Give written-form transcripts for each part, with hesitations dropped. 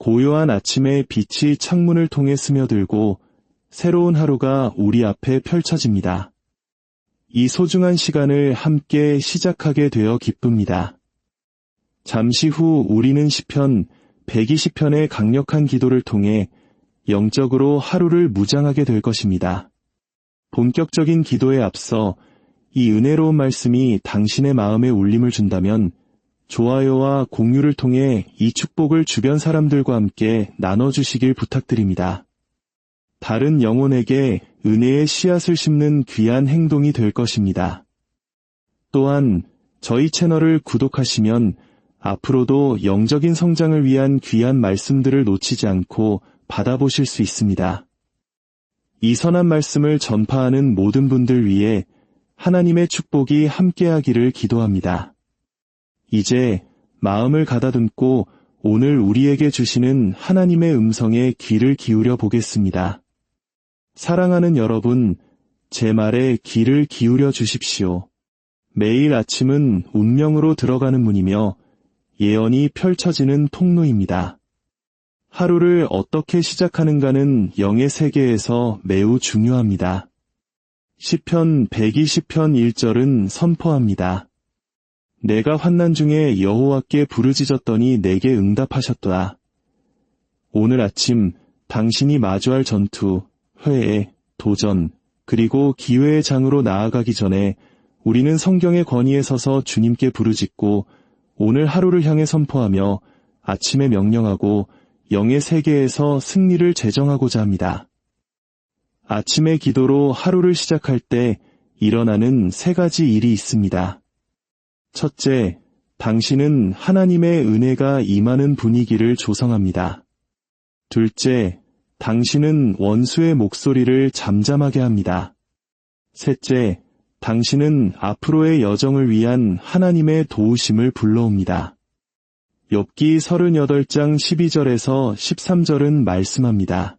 고요한 아침의 빛이 창문을 통해 스며들고 새로운 하루가 우리 앞에 펼쳐집니다. 이 소중한 시간을 함께 시작하게 되어 기쁩니다. 잠시 후 우리는 시편 120편의 강력한 기도를 통해 영적으로 하루를 무장하게 될 것입니다. 본격적인 기도에 앞서 이 은혜로운 말씀이 당신의 마음에 울림을 준다면 좋아요와 공유를 통해 이 축복을 주변 사람들과 함께 나눠주시길 부탁드립니다. 다른 영혼에게 은혜의 씨앗을 심는 귀한 행동이 될 것입니다. 또한 저희 채널을 구독하시면 앞으로도 영적인 성장을 위한 귀한 말씀들을 놓치지 않고 받아보실 수 있습니다. 이 선한 말씀을 전파하는 모든 분들 위해 하나님의 축복이 함께하기를 기도합니다. 이제 마음을 가다듬고 오늘 우리에게 주시는 하나님의 음성에 귀를 기울여 보겠습니다. 사랑하는 여러분, 제 말에 귀를 기울여 주십시오. 매일 아침은 운명으로 들어가는 문이며 예언이 펼쳐지는 통로입니다. 하루를 어떻게 시작하는가는 영의 세계에서 매우 중요합니다. 시편 120편 1절은 선포합니다. 내가 환난 중에 여호와께 부르짖었더니 내게 응답하셨도다. 오늘 아침 당신이 마주할 전투, 회의, 도전, 그리고 기회의 장으로 나아가기 전에 우리는 성경의 권위에 서서 주님께 부르짖고 오늘 하루를 향해 선포하며 아침에 명령하고 영의 세계에서 승리를 제정하고자 합니다. 아침의 기도로 하루를 시작할 때 일어나는 세 가지 일이 있습니다. 첫째, 당신은 하나님의 은혜가 임하는 분위기를 조성합니다. 둘째, 당신은 원수의 목소리를 잠잠하게 합니다. 셋째, 당신은 앞으로의 여정을 위한 하나님의 도우심을 불러옵니다. 욥기 38장 12절에서 13절은 말씀합니다.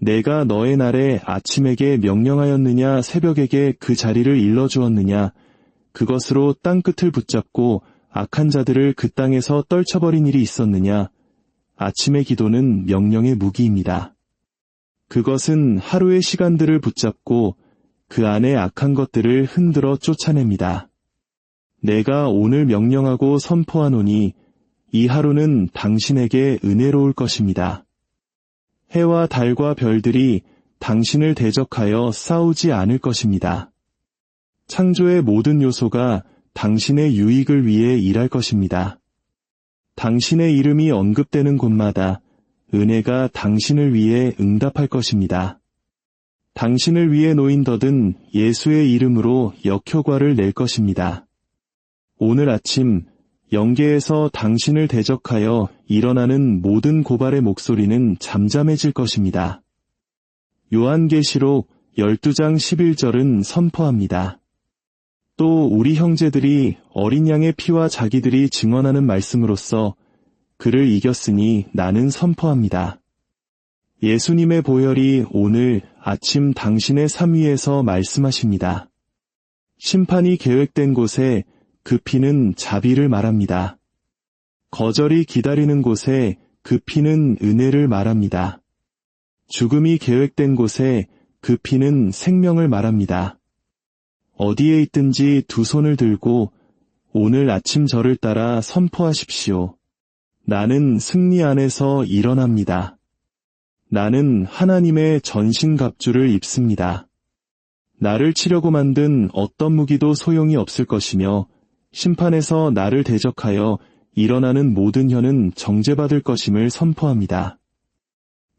내가 너의 날에 아침에게 명령하였느냐 새벽에게 그 자리를 일러주었느냐 그것으로 땅끝을 붙잡고 악한 자들을 그 땅에서 떨쳐버린 일이 있었느냐. 아침의 기도는 명령의 무기입니다. 그것은 하루의 시간들을 붙잡고 그 안에 악한 것들을 흔들어 쫓아냅니다. 내가 오늘 명령하고 선포하노니 이 하루는 당신에게 은혜로울 것입니다. 해와 달과 별들이 당신을 대적하여 싸우지 않을 것입니다. 창조의 모든 요소가 당신의 유익을 위해 일할 것입니다. 당신의 이름이 언급되는 곳마다 은혜가 당신을 위해 응답할 것입니다. 당신을 위해 놓인 덫은 예수의 이름으로 역효과를 낼 것입니다. 오늘 아침 영계에서 당신을 대적하여 일어나는 모든 고발의 목소리는 잠잠해질 것입니다. 요한계시록 12장 11절은 선포합니다. 또 우리 형제들이 어린 양의 피와 자기들이 증언하는 말씀으로써 그를 이겼으니 나는 선포합니다. 예수님의 보혈이 오늘 아침 당신의 삶 위에서 말씀하십니다. 심판이 계획된 곳에 그 피는 자비를 말합니다. 거절이 기다리는 곳에 그 피는 은혜를 말합니다. 죽음이 계획된 곳에 그 피는 생명을 말합니다. 어디에 있든지 두 손을 들고 오늘 아침 저를 따라 선포하십시오. 나는 승리 안에서 일어납니다. 나는 하나님의 전신갑주를 입습니다. 나를 치려고 만든 어떤 무기도 소용이 없을 것이며 심판에서 나를 대적하여 일어나는 모든 혀는 정죄받을 것임을 선포합니다.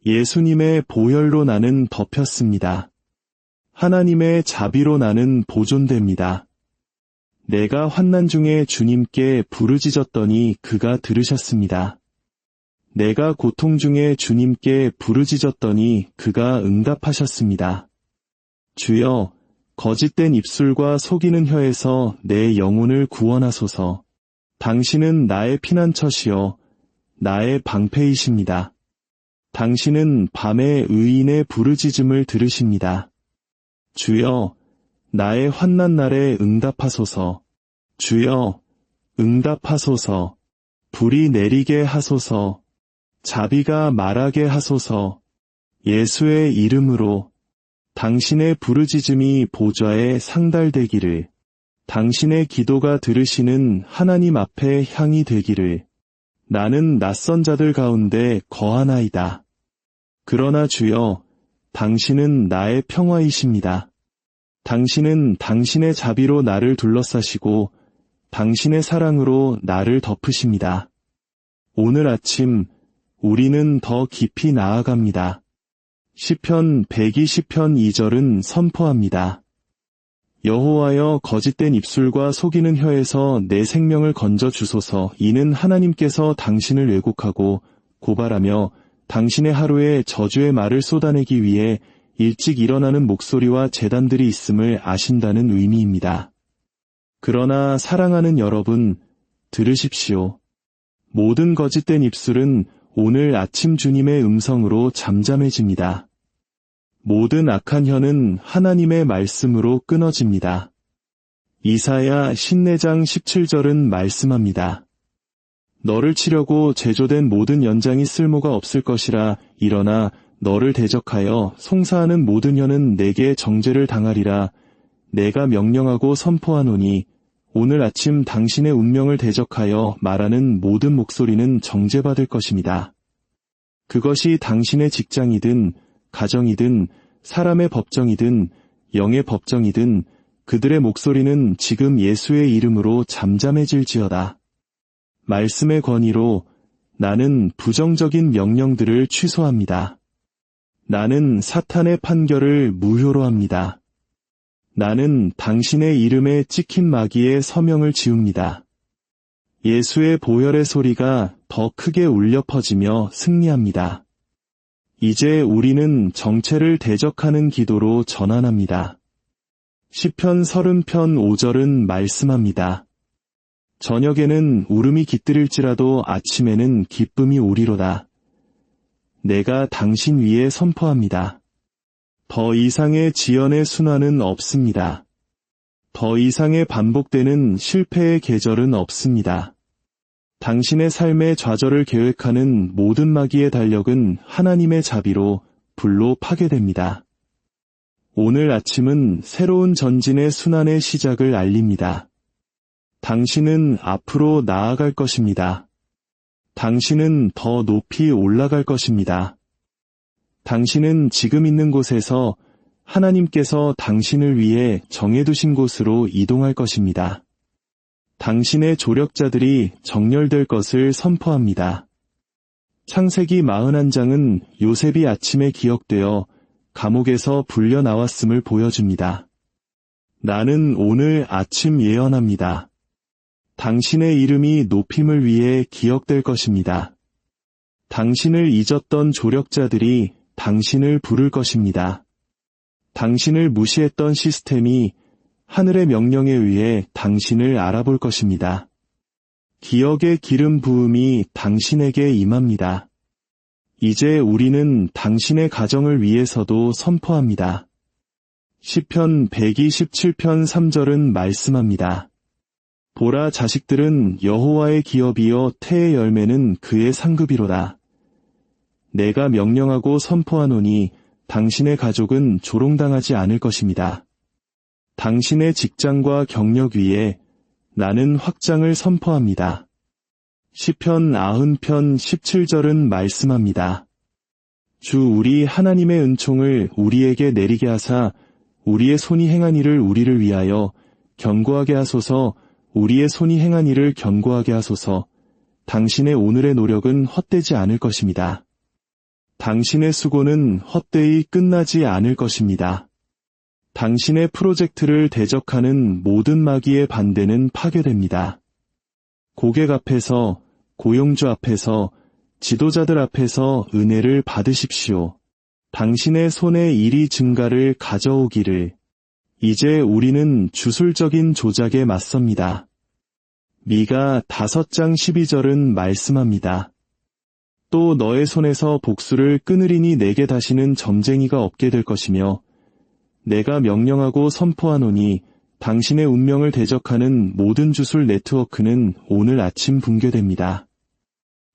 예수님의 보혈로 나는 덮였습니다. 하나님의 자비로 나는 보존됩니다. 내가 환난 중에 주님께 부르짖었더니 그가 들으셨습니다. 내가 고통 중에 주님께 부르짖었더니 그가 응답하셨습니다. 주여, 거짓된 입술과 속이는 혀에서 내 영혼을 구원하소서. 당신은 나의 피난처시여 나의 방패이십니다. 당신은 밤에 의인의 부르짖음을 들으십니다. 주여, 나의 환난 날에 응답하소서. 주여, 응답하소서. 불이 내리게 하소서. 자비가 말하게 하소서. 예수의 이름으로 당신의 부르짖음이 보좌에 상달되기를, 당신의 기도가 들으시는 하나님 앞에 향이 되기를. 나는 낯선 자들 가운데 거하나이다. 그러나 주여, 당신은 나의 평화이십니다. 당신은 당신의 자비로 나를 둘러싸시고 당신의 사랑으로 나를 덮으십니다. 오늘 아침 우리는 더 깊이 나아갑니다. 시편 120편 2절은 선포합니다. 여호와여, 거짓된 입술과 속이는 혀에서 내 생명을 건져 주소서. 이는 하나님께서 당신을 왜곡하고 고발하며 당신의 하루에 저주의 말을 쏟아내기 위해 일찍 일어나는 목소리와 재단들이 있음을 아신다는 의미입니다. 그러나 사랑하는 여러분, 들으십시오. 모든 거짓된 입술은 오늘 아침 주님의 음성으로 잠잠해집니다. 모든 악한 혀는 하나님의 말씀으로 끊어집니다. 이사야 54장 17절은 말씀합니다. 너를 치려고 제조된 모든 연장이 쓸모가 없을 것이라. 일어나 너를 대적하여 송사하는 모든 혀는 내게 정죄를 당하리라. 내가 명령하고 선포하노니 오늘 아침 당신의 운명을 대적하여 말하는 모든 목소리는 정죄받을 것입니다. 그것이 당신의 직장이든 가정이든 사람의 법정이든 영의 법정이든 그들의 목소리는 지금 예수의 이름으로 잠잠해질지어다. 말씀의 권위로 나는 부정적인 명령들을 취소합니다. 나는 사탄의 판결을 무효로 합니다. 나는 당신의 이름에 찍힌 마귀의 서명을 지웁니다. 예수의 보혈의 소리가 더 크게 울려 퍼지며 승리합니다. 이제 우리는 정체를 대적하는 기도로 전환합니다. 시편 30편 5절은 말씀합니다. 저녁에는 울음이 깃들일지라도 아침에는 기쁨이 오리로다. 내가 당신 위에 선포합니다. 더 이상의 지연의 순환은 없습니다. 더 이상의 반복되는 실패의 계절은 없습니다. 당신의 삶의 좌절을 계획하는 모든 마귀의 달력은 하나님의 자비로 불로 파괴됩니다. 오늘 아침은 새로운 전진의 순환의 시작을 알립니다. 당신은 앞으로 나아갈 것입니다. 당신은 더 높이 올라갈 것입니다. 당신은 지금 있는 곳에서 하나님께서 당신을 위해 정해두신 곳으로 이동할 것입니다. 당신의 조력자들이 정렬될 것을 선포합니다. 창세기 41장은 요셉이 아침에 기억되어 감옥에서 불려 나왔음을 보여줍니다. 나는 오늘 아침 예언합니다. 당신의 이름이 높임을 위해 기억될 것입니다. 당신을 잊었던 조력자들이 당신을 부를 것입니다. 당신을 무시했던 시스템이 하늘의 명령에 의해 당신을 알아볼 것입니다. 기억의 기름 부음이 당신에게 임합니다. 이제 우리는 당신의 가정을 위해서도 선포합니다. 시편 127편 3절은 말씀합니다. 보라, 자식들은 여호와의 기업이요 태의 열매는 그의 상급이로다. 내가 명령하고 선포하노니 당신의 가족은 조롱당하지 않을 것입니다. 당신의 직장과 경력 위에 나는 확장을 선포합니다. 시편 90편 17절은 말씀합니다. 주 우리 하나님의 은총을 우리에게 내리게 하사 우리의 손이 행한 일을 우리를 위하여 견고하게 하소서. 우리의 손이 행한 일을 견고하게 하소서. 당신의 오늘의 노력은 헛되지 않을 것입니다. 당신의 수고는 헛되이 끝나지 않을 것입니다. 당신의 프로젝트를 대적하는 모든 마귀의 반대는 파괴됩니다. 고객 앞에서, 고용주 앞에서, 지도자들 앞에서 은혜를 받으십시오. 당신의 손에 일이 증가를 가져오기를. 이제 우리는 주술적인 조작에 맞섭니다. 미가 5장 12절은 말씀합니다. 또 너의 손에서 복수를 끊으리니 내게 다시는 점쟁이가 없게 될 것이며 내가 명령하고 선포하노니 당신의 운명을 대적하는 모든 주술 네트워크는 오늘 아침 붕괴됩니다.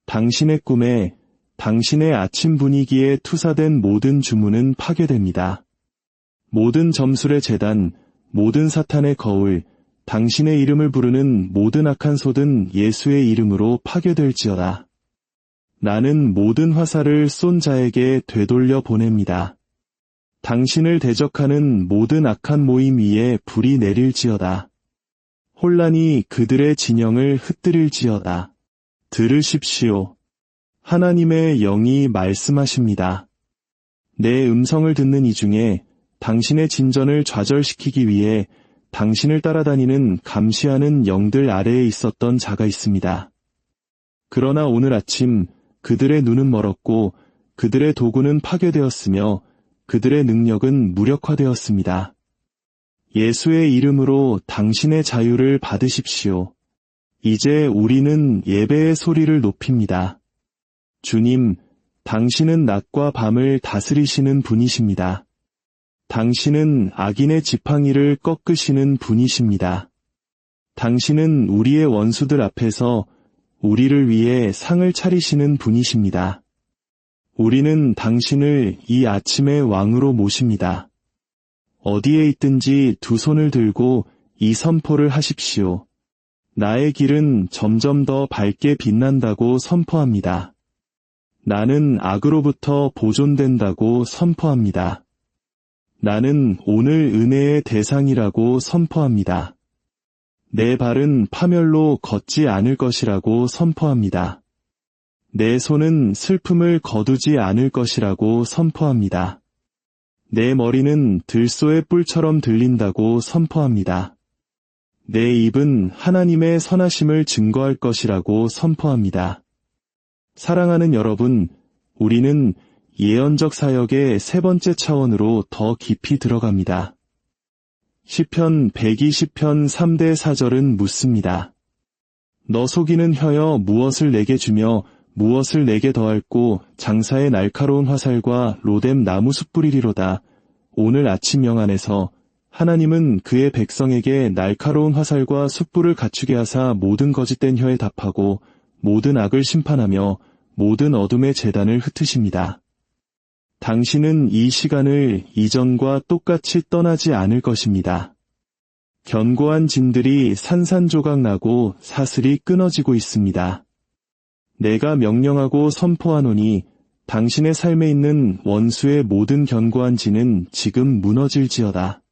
당신의 꿈에, 당신의 아침 분위기에 투사된 모든 주문은 파괴됩니다. 모든 점술의 제단, 모든 사탄의 거울, 당신의 이름을 부르는 모든 악한 소든 예수의 이름으로 파괴될지어다. 나는 모든 화살을 쏜 자에게 되돌려 보냅니다. 당신을 대적하는 모든 악한 모임 위에 불이 내릴지어다. 혼란이 그들의 진영을 흩뜨릴지어다. 들으십시오. 하나님의 영이 말씀하십니다. 내 음성을 듣는 이 중에 당신의 진전을 좌절시키기 위해 당신을 따라다니는 감시하는 영들 아래에 있었던 자가 있습니다. 그러나 오늘 아침 그들의 눈은 멀었고 그들의 도구는 파괴되었으며 그들의 능력은 무력화되었습니다. 예수의 이름으로 당신의 자유를 받으십시오. 이제 우리는 예배의 소리를 높입니다. 주님, 당신은 낮과 밤을 다스리시는 분이십니다. 당신은 악인의 지팡이를 꺾으시는 분이십니다. 당신은 우리의 원수들 앞에서 우리를 위해 상을 차리시는 분이십니다. 우리는 당신을 이 아침의 왕으로 모십니다. 어디에 있든지 두 손을 들고 이 선포를 하십시오. 나의 길은 점점 더 밝게 빛난다고 선포합니다. 나는 악으로부터 보존된다고 선포합니다. 나는 오늘 은혜의 대상이라고 선포합니다. 내 발은 파멸로 걷지 않을 것이라고 선포합니다. 내 손은 슬픔을 거두지 않을 것이라고 선포합니다. 내 머리는 들소의 뿔처럼 들린다고 선포합니다. 내 입은 하나님의 선하심을 증거할 것이라고 선포합니다. 사랑하는 여러분, 우리는 예언적 사역의 세 번째 차원으로 더 깊이 들어갑니다. 시편 120편 3대 4절은 묻습니다. 너 속이는 혀여 무엇을 내게 주며 무엇을 내게 더할꼬 장사의 날카로운 화살과 로뎀 나무 숯불이리로다. 오늘 아침 영안에서 하나님은 그의 백성에게 날카로운 화살과 숯불을 갖추게 하사 모든 거짓된 혀에 답하고 모든 악을 심판하며 모든 어둠의 재단을 흩으십니다. 당신은 이 시간을 이전과 똑같이 떠나지 않을 것입니다. 견고한 진들이 산산조각 나고 사슬이 끊어지고 있습니다. 내가 명령하고 선포하노니 당신의 삶에 있는 원수의 모든 견고한 진은 지금 무너질지어다.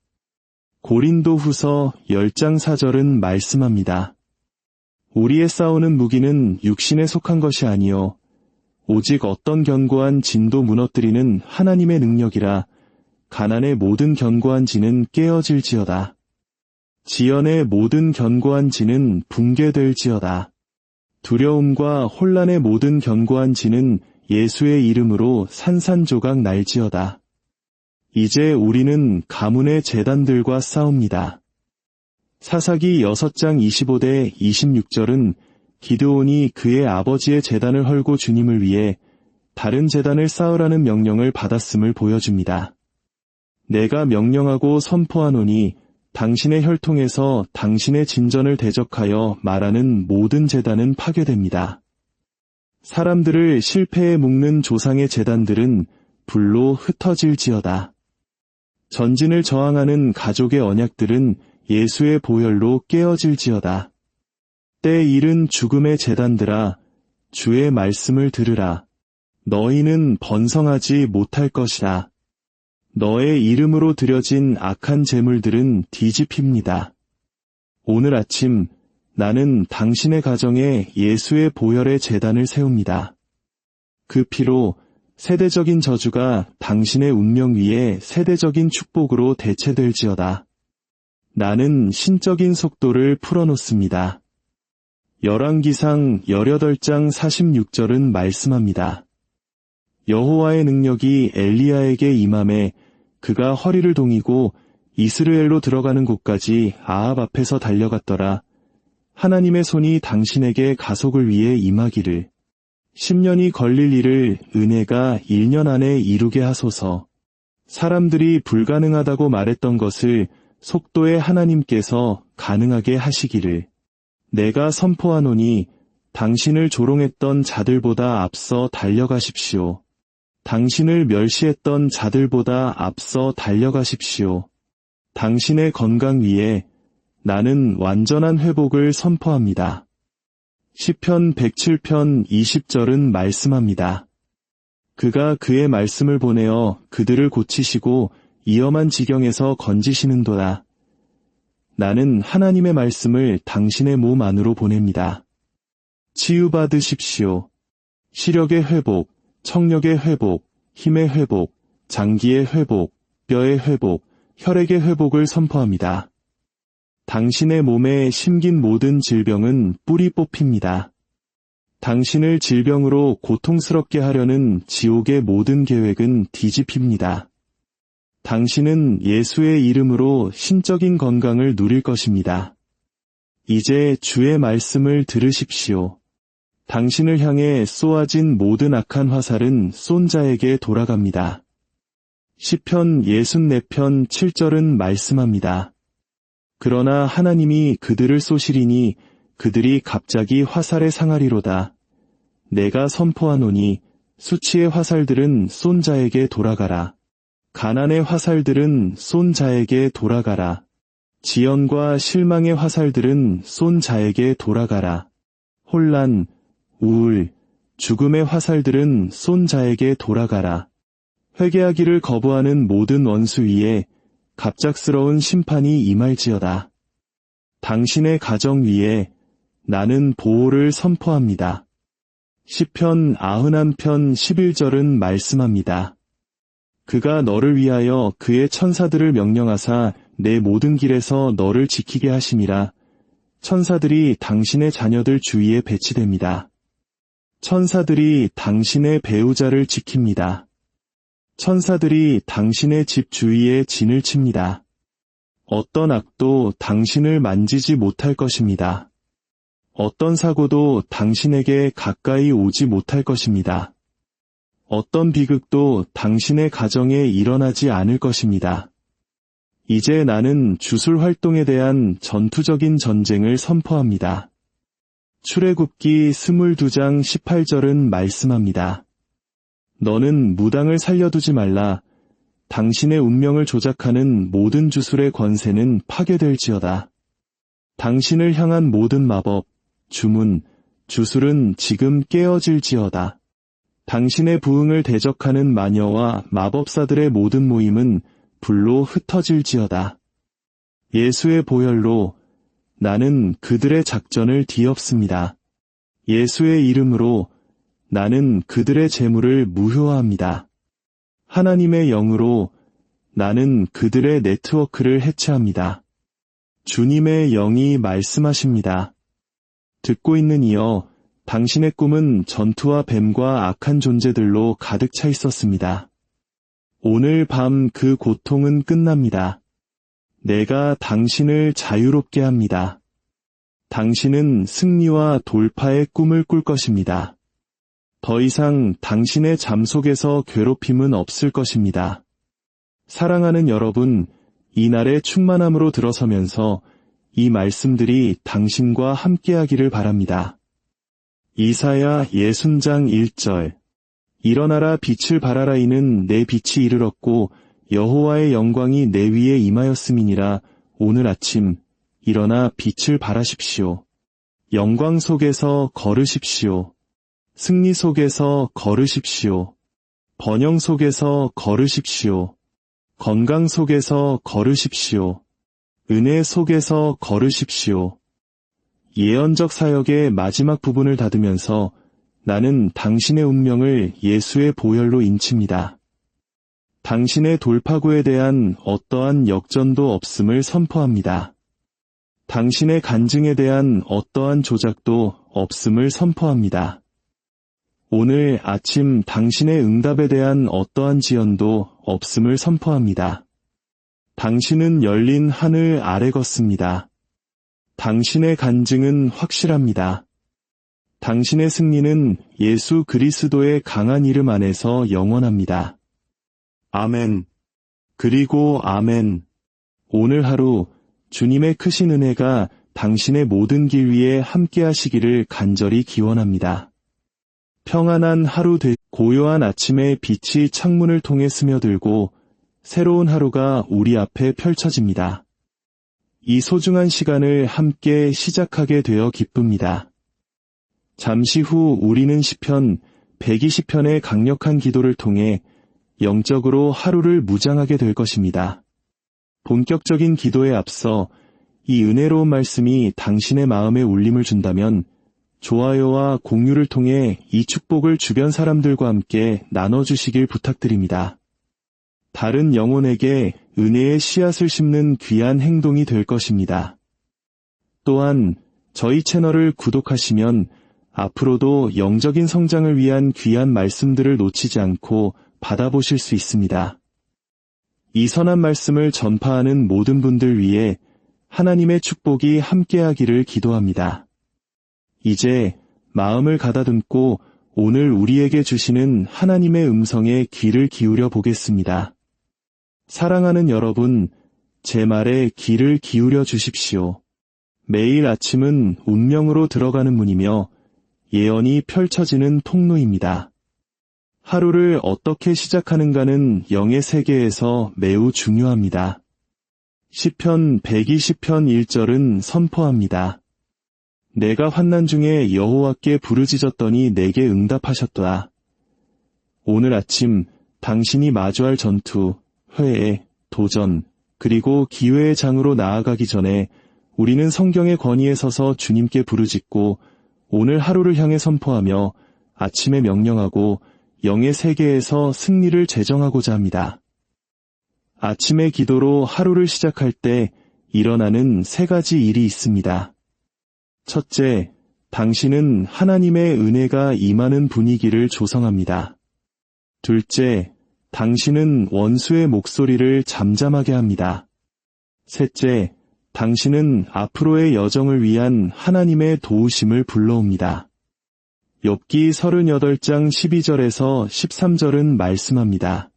고린도 후서 10장 4절은 말씀합니다. 우리의 싸우는 무기는 육신에 속한 것이 아니요 오직 어떤 견고한 진도 무너뜨리는 하나님의 능력이라. 가난의 모든 견고한 진은 깨어질지어다. 지연의 모든 견고한 진은 붕괴될지어다. 두려움과 혼란의 모든 견고한 진은 예수의 이름으로 산산조각 날지어다. 이제 우리는 가문의 제단들과 싸웁니다. 사사기 6장 25대 26절은 기드온이 그의 아버지의 제단을 헐고 주님을 위해 다른 제단을 쌓으라는 명령을 받았음을 보여줍니다. 내가 명령하고 선포하노니 당신의 혈통에서 당신의 진전을 대적하여 말하는 모든 제단은 파괴됩니다. 사람들을 실패에 묶는 조상의 제단들은 불로 흩어질지어다. 전진을 저항하는 가족의 언약들은 예수의 보혈로 깨어질지어다. 때 이른 죽음의 제단들아, 주의 말씀을 들으라. 너희는 번성하지 못할 것이라. 너의 이름으로 드려진 악한 제물들은 뒤집힙니다. 오늘 아침 나는 당신의 가정에 예수의 보혈의 제단을 세웁니다. 그 피로 세대적인 저주가 당신의 운명 위에 세대적인 축복으로 대체될지어다. 나는 신적인 속도를 풀어놓습니다. 열왕기상 18장 46절은 말씀합니다. 여호와의 능력이 엘리야에게 임함에 그가 허리를 동이고 이스라엘로 들어가는 곳까지 아합 앞에서 달려갔더라. 하나님의 손이 당신에게 가속을 위해 임하기를 10년이 걸릴 일을 은혜가 1년 안에 이루게 하소서. 사람들이 불가능하다고 말했던 것을 속도의 하나님께서 가능하게 하시기를. 내가 선포하노니 당신을 조롱했던 자들보다 앞서 달려가십시오. 당신을 멸시했던 자들보다 앞서 달려가십시오. 당신의 건강 위에 나는 완전한 회복을 선포합니다. 시편 107편 20절은 말씀합니다. 그가 그의 말씀을 보내어 그들을 고치시고 위험한 지경에서 건지시는도다. 나는 하나님의 말씀을 당신의 몸 안으로 보냅니다. 치유받으십시오. 시력의 회복, 청력의 회복, 힘의 회복, 장기의 회복, 뼈의 회복, 혈액의 회복을 선포합니다. 당신의 몸에 심긴 모든 질병은 뿌리 뽑힙니다. 당신을 질병으로 고통스럽게 하려는 지옥의 모든 계획은 뒤집힙니다. 당신은 예수의 이름으로 신적인 건강을 누릴 것입니다. 이제 주의 말씀을 들으십시오. 당신을 향해 쏘아진 모든 악한 화살은 쏜 자에게 돌아갑니다. 시편 64편 7절은 말씀합니다. 그러나 하나님이 그들을 쏘시리니 그들이 갑자기 화살에 상하리로다. 내가 선포하노니 수치의 화살들은 쏜 자에게 돌아가라. 가난의 화살들은 쏜 자에게 돌아가라. 지연과 실망의 화살들은 쏜 자에게 돌아가라. 혼란, 우울, 죽음의 화살들은 쏜 자에게 돌아가라. 회개하기를 거부하는 모든 원수 위에 갑작스러운 심판이 임할지어다. 당신의 가정 위에 나는 보호를 선포합니다. 시편 91편 11절은 말씀합니다. 그가 너를 위하여 그의 천사들을 명령하사 내 모든 길에서 너를 지키게 하심이라. 천사들이 당신의 자녀들 주위에 배치됩니다. 천사들이 당신의 배우자를 지킵니다. 천사들이 당신의 집 주위에 진을 칩니다. 어떤 악도 당신을 만지지 못할 것입니다. 어떤 사고도 당신에게 가까이 오지 못할 것입니다. 어떤 비극도 당신의 가정에 일어나지 않을 것입니다. 이제 나는 주술 활동에 대한 전투적인 전쟁을 선포합니다. 출애굽기 22장 18절은 말씀합니다. 너는 무당을 살려두지 말라. 당신의 운명을 조작하는 모든 주술의 권세는 파괴될지어다. 당신을 향한 모든 마법, 주문, 주술은 지금 깨어질지어다. 당신의 부흥을 대적하는 마녀와 마법사들의 모든 모임은 불로 흩어질지어다. 예수의 보혈로 나는 그들의 작전을 뒤엎습니다. 예수의 이름으로 나는 그들의 재물을 무효화합니다. 하나님의 영으로 나는 그들의 네트워크를 해체합니다. 주님의 영이 말씀하십니다. 듣고 있는 이여, 당신의 꿈은 전투와 뱀과 악한 존재들로 가득 차 있었습니다. 오늘 밤 그 고통은 끝납니다. 내가 당신을 자유롭게 합니다. 당신은 승리와 돌파의 꿈을 꿀 것입니다. 더 이상 당신의 잠 속에서 괴롭힘은 없을 것입니다. 사랑하는 여러분, 이날의 충만함으로 들어서면서 이 말씀들이 당신과 함께하기를 바랍니다. 이사야 60장 1절. 일어나라 빛을 발하라. 이는 내 빛이 이르렀고 여호와의 영광이 내 위에 임하였음이니라. 오늘 아침 일어나 빛을 발하십시오. 영광 속에서 걸으십시오. 승리 속에서 걸으십시오. 번영 속에서 걸으십시오. 건강 속에서 걸으십시오. 은혜 속에서 걸으십시오. 예언적 사역의 마지막 부분을 닫으면서 나는 당신의 운명을 예수의 보혈로 인칩니다. 당신의 돌파구에 대한 어떠한 역전도 없음을 선포합니다. 당신의 간증에 대한 어떠한 조작도 없음을 선포합니다. 오늘 아침 당신의 응답에 대한 어떠한 지연도 없음을 선포합니다. 당신은 열린 하늘 아래 걷습니다. 당신의 간증은 확실합니다. 당신의 승리는 예수 그리스도의 강한 이름 안에서 영원합니다. 아멘. 그리고 아멘. 오늘 하루 주님의 크신 은혜가 당신의 모든 길 위에 함께 하시기를 간절히 기원합니다. 평안한 하루 고요한 아침에 빛이 창문을 통해 스며들고 새로운 하루가 우리 앞에 펼쳐집니다. 이 소중한 시간을 함께 시작하게 되어 기쁩니다. 잠시 후 우리는 시편 120편의 강력한 기도를 통해 영적으로 하루를 무장하게 될 것입니다. 본격적인 기도에 앞서 이 은혜로운 말씀이 당신의 마음에 울림을 준다면 좋아요와 공유를 통해 이 축복을 주변 사람들과 함께 나눠주시길 부탁드립니다. 다른 영혼에게 은혜의 씨앗을 심는 귀한 행동이 될 것입니다. 또한 저희 채널을 구독하시면 앞으로도 영적인 성장을 위한 귀한 말씀들을 놓치지 않고 받아보실 수 있습니다. 이 선한 말씀을 전파하는 모든 분들 위해 하나님의 축복이 함께하기를 기도합니다. 이제 마음을 가다듬고 오늘 우리에게 주시는 하나님의 음성에 귀를 기울여 보겠습니다. 사랑하는 여러분, 제 말에 귀를 기울여 주십시오. 매일 아침은 운명으로 들어가는 문이며 예언이 펼쳐지는 통로입니다. 하루를 어떻게 시작하는가는 영의 세계에서 매우 중요합니다. 시편 120편 1절은 선포합니다. 내가 환난 중에 여호와께 부르짖었더니 내게 응답하셨도다. 오늘 아침 당신이 마주할 전투, 회해, 도전, 그리고 기회의 장으로 나아가기 전에 우리는 성경의 권위에 서서 주님께 부르짖고 오늘 하루를 향해 선포하며 아침에 명령하고 영의 세계에서 승리를 제정하고자 합니다. 아침의 기도로 하루를 시작할 때 일어나는 세 가지 일이 있습니다. 첫째, 당신은 하나님의 은혜가 임하는 분위기를 조성합니다. 둘째, 당신은 원수의 목소리를 잠잠하게 합니다. 셋째, 당신은 앞으로의 여정을 위한 하나님의 도우심을 불러옵니다. 욥기 38장 12절에서 13절은 말씀합니다.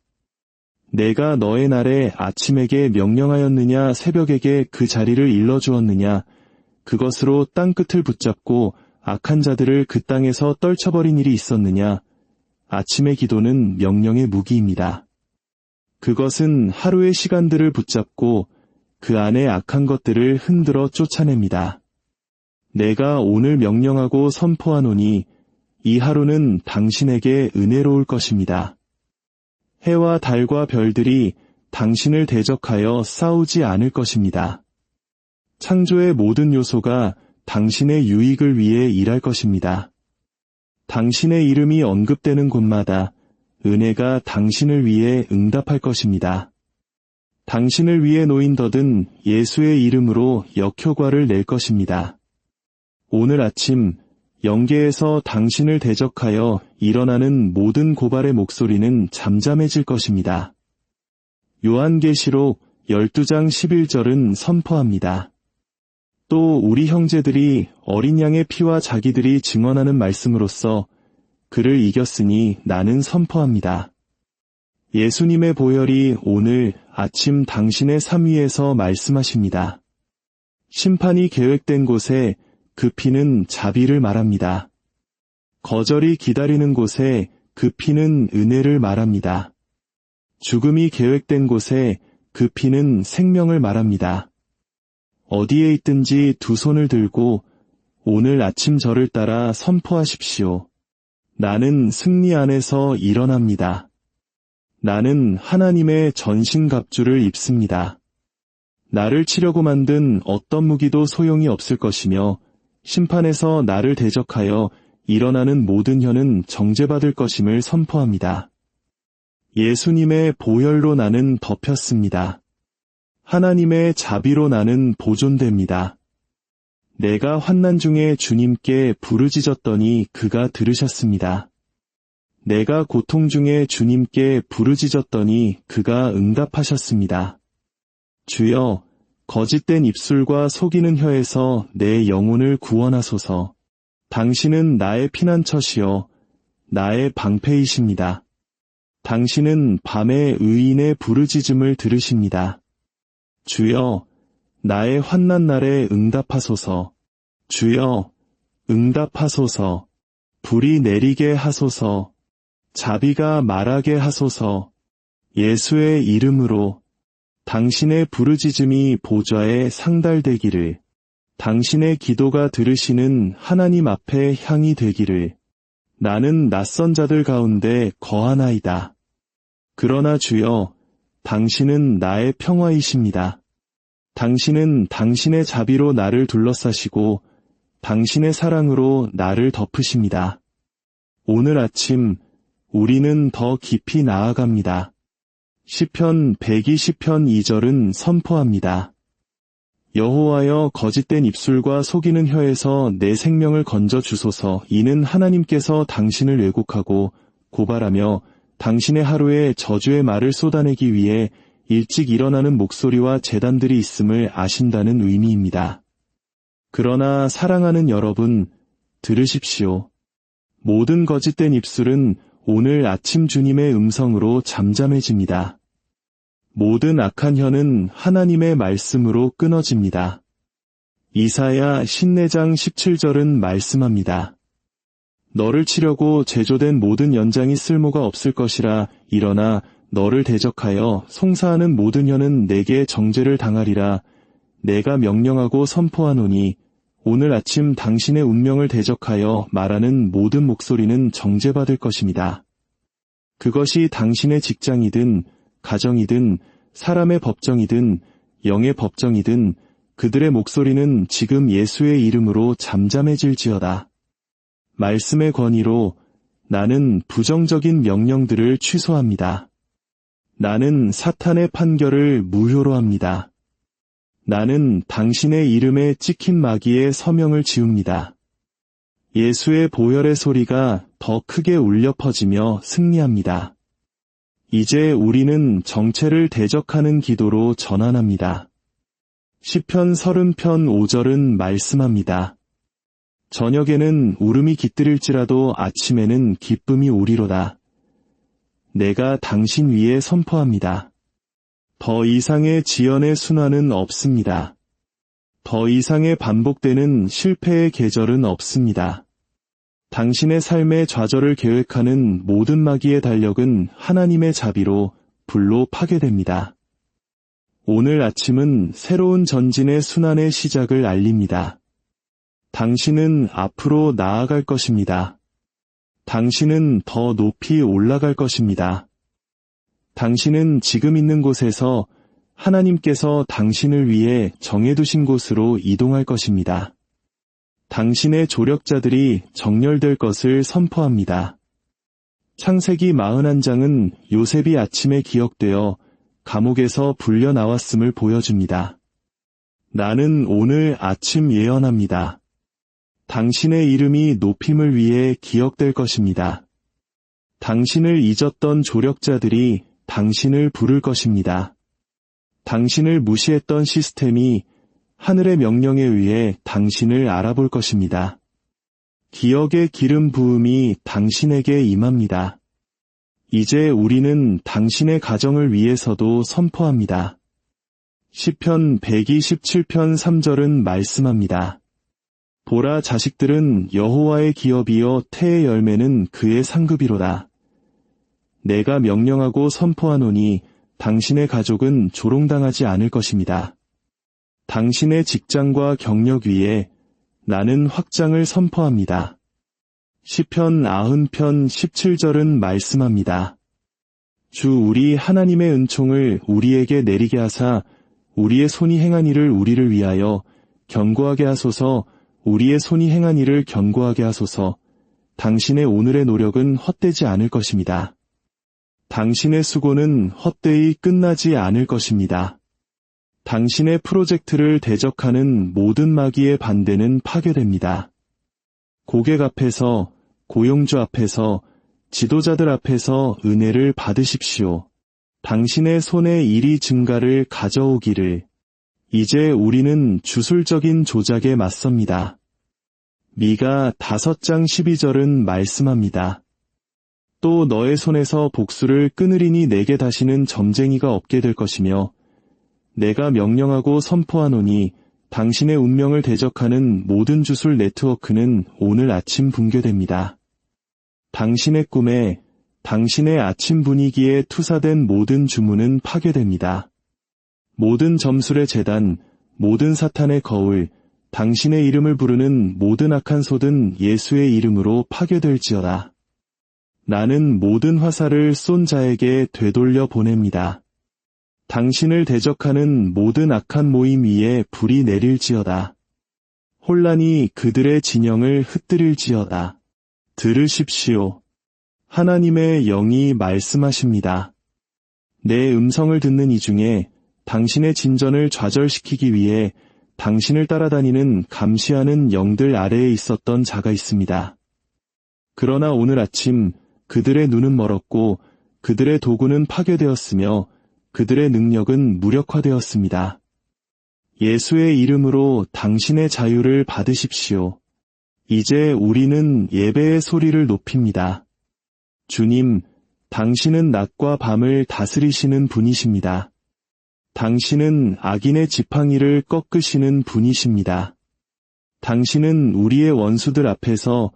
내가 너의 날에 아침에게 명령하였느냐 새벽에게 그 자리를 일러주었느냐 그것으로 땅끝을 붙잡고 악한 자들을 그 땅에서 떨쳐버린 일이 있었느냐 아침의 기도는 명령의 무기입니다. 그것은 하루의 시간들을 붙잡고 그 안에 악한 것들을 흔들어 쫓아냅니다. 내가 오늘 명령하고 선포하노니 이 하루는 당신에게 은혜로울 것입니다. 해와 달과 별들이 당신을 대적하여 싸우지 않을 것입니다. 창조의 모든 요소가 당신의 유익을 위해 일할 것입니다. 당신의 이름이 언급되는 곳마다 은혜가 당신을 위해 응답할 것입니다. 당신을 위해 놓인 덫은 예수의 이름으로 역효과를 낼 것입니다. 오늘 아침 영계에서 당신을 대적하여 일어나는 모든 고발의 목소리는 잠잠해질 것입니다. 요한계시록 12장 11절은 선포합니다. 또 우리 형제들이 어린 양의 피와 자기들이 증언하는 말씀으로써 그를 이겼으니 나는 선포합니다. 예수님의 보혈이 오늘 아침 당신의 삶 위에서 말씀하십니다. 심판이 계획된 곳에 그 피는 자비를 말합니다. 거절이 기다리는 곳에 그 피는 은혜를 말합니다. 죽음이 계획된 곳에 그 피는 생명을 말합니다. 어디에 있든지 두 손을 들고 오늘 아침 저를 따라 선포하십시오. 나는 승리 안에서 일어납니다. 나는 하나님의 전신갑주를 입습니다. 나를 치려고 만든 어떤 무기도 소용이 없을 것이며 심판에서 나를 대적하여 일어나는 모든 혀는 정죄받을 것임을 선포합니다. 예수님의 보혈로 나는 덮였습니다. 하나님의 자비로 나는 보존됩니다. 내가 환난 중에 주님께 부르짖었더니 그가 들으셨습니다. 내가 고통 중에 주님께 부르짖었더니 그가 응답하셨습니다. 주여, 거짓된 입술과 속이는 혀에서 내 영혼을 구원하소서. 당신은 나의 피난처시여 나의 방패이십니다. 당신은 밤에 의인의 부르짖음을 들으십니다. 주여, 나의 환난 날에 응답하소서. 주여, 응답하소서. 불이 내리게 하소서. 자비가 말하게 하소서. 예수의 이름으로 당신의 부르짖음이 보좌에 상달되기를, 당신의 기도가 들으시는 하나님 앞에 향이 되기를. 나는 낯선 자들 가운데 거하나이다. 그러나 주여, 당신은 나의 평화이십니다. 당신은 당신의 자비로 나를 둘러싸시고 당신의 사랑으로 나를 덮으십니다. 오늘 아침 우리는 더 깊이 나아갑니다. 시편 120편 2절은 선포합니다. 여호와여, 거짓된 입술과 속이는 혀에서 내 생명을 건져 주소서. 이는 하나님께서 당신을 왜곡하고 고발하며 당신의 하루에 저주의 말을 쏟아내기 위해 일찍 일어나는 목소리와 재단들이 있음을 아신다는 의미입니다. 그러나 사랑하는 여러분, 들으십시오. 모든 거짓된 입술은 오늘 아침 주님의 음성으로 잠잠해집니다. 모든 악한 혀는 하나님의 말씀으로 끊어집니다. 이사야 54장 17절은 말씀합니다. 너를 치려고 제조된 모든 연장이 쓸모가 없을 것이라. 일어나 너를 대적하여 송사하는 모든 혀는 내게 정죄를 당하리라. 내가 명령하고 선포하노니 오늘 아침 당신의 운명을 대적하여 말하는 모든 목소리는 정죄받을 것입니다. 그것이 당신의 직장이든 가정이든 사람의 법정이든 영의 법정이든 그들의 목소리는 지금 예수의 이름으로 잠잠해질지어다. 말씀의 권위로 나는 부정적인 명령들을 취소합니다. 나는 사탄의 판결을 무효로 합니다. 나는 당신의 이름에 찍힌 마귀의 서명을 지웁니다. 예수의 보혈의 소리가 더 크게 울려 퍼지며 승리합니다. 이제 우리는 정체를 대적하는 기도로 전환합니다. 시편 30편 5절은 말씀합니다. 저녁에는 울음이 깃들일지라도 아침에는 기쁨이 오리로다. 내가 당신 위에 선포합니다. 더 이상의 지연의 순환은 없습니다. 더 이상의 반복되는 실패의 계절은 없습니다. 당신의 삶의 좌절을 계획하는 모든 마귀의 달력은 하나님의 자비로 불로 파괴됩니다. 오늘 아침은 새로운 전진의 순환의 시작을 알립니다. 당신은 앞으로 나아갈 것입니다. 당신은 더 높이 올라갈 것입니다. 당신은 지금 있는 곳에서 하나님께서 당신을 위해 정해두신 곳으로 이동할 것입니다. 당신의 조력자들이 정렬될 것을 선포합니다. 창세기 41장은 요셉이 아침에 기억되어 감옥에서 불려 나왔음을 보여줍니다. 나는 오늘 아침 예언합니다. 당신의 이름이 높임을 위해 기억될 것입니다. 당신을 잊었던 조력자들이 당신을 부를 것입니다. 당신을 무시했던 시스템이 하늘의 명령에 의해 당신을 알아볼 것입니다. 기억의 기름 부음이 당신에게 임합니다. 이제 우리는 당신의 가정을 위해서도 선포합니다. 시편 127편 3절은 말씀합니다. 보라, 자식들은 여호와의 기업이요 태의 열매는 그의 상급이로다. 내가 명령하고 선포하노니 당신의 가족은 조롱당하지 않을 것입니다. 당신의 직장과 경력 위에 나는 확장을 선포합니다. 시편 90편 17절은 말씀합니다. 주 우리 하나님의 은총을 우리에게 내리게 하사 우리의 손이 행한 일을 우리를 위하여 견고하게 하소서. 우리의 손이 행한 일을 견고하게 하소서. 당신의 오늘의 노력은 헛되지 않을 것입니다. 당신의 수고는 헛되이 끝나지 않을 것입니다. 당신의 프로젝트를 대적하는 모든 마귀의 반대는 파괴됩니다. 고객 앞에서, 고용주 앞에서, 지도자들 앞에서 은혜를 받으십시오. 당신의 손에 일이 증가를 가져오기를. 이제 우리는 주술적인 조작에 맞섭니다. 미가 5장 12절은 말씀합니다. 또 너의 손에서 복수를 끊으리니 내게 다시는 점쟁이가 없게 될 것이며 내가 명령하고 선포하노니 당신의 운명을 대적하는 모든 주술 네트워크는 오늘 아침 붕괴됩니다. 당신의 꿈에, 당신의 아침 분위기에 투사된 모든 주문은 파괴됩니다. 모든 점술의 재단, 모든 사탄의 거울, 당신의 이름을 부르는 모든 악한 소든 예수의 이름으로 파괴될지어다. 나는 모든 화살을 쏜 자에게 되돌려 보냅니다. 당신을 대적하는 모든 악한 모임 위에 불이 내릴지어다. 혼란이 그들의 진영을 흩뜨릴지어다. 들으십시오. 하나님의 영이 말씀하십니다. 내 음성을 듣는 이 중에 당신의 진전을 좌절시키기 위해 당신을 따라다니는 감시하는 영들 아래에 있었던 자가 있습니다. 그러나 오늘 아침 그들의 눈은 멀었고 그들의 도구는 파괴되었으며 그들의 능력은 무력화되었습니다. 예수의 이름으로 당신의 자유를 받으십시오. 이제 우리는 예배의 소리를 높입니다. 주님, 당신은 낮과 밤을 다스리시는 분이십니다. 당신은 악인의 지팡이를 꺾으시는 분이십니다. 당신은 우리의 원수들 앞에서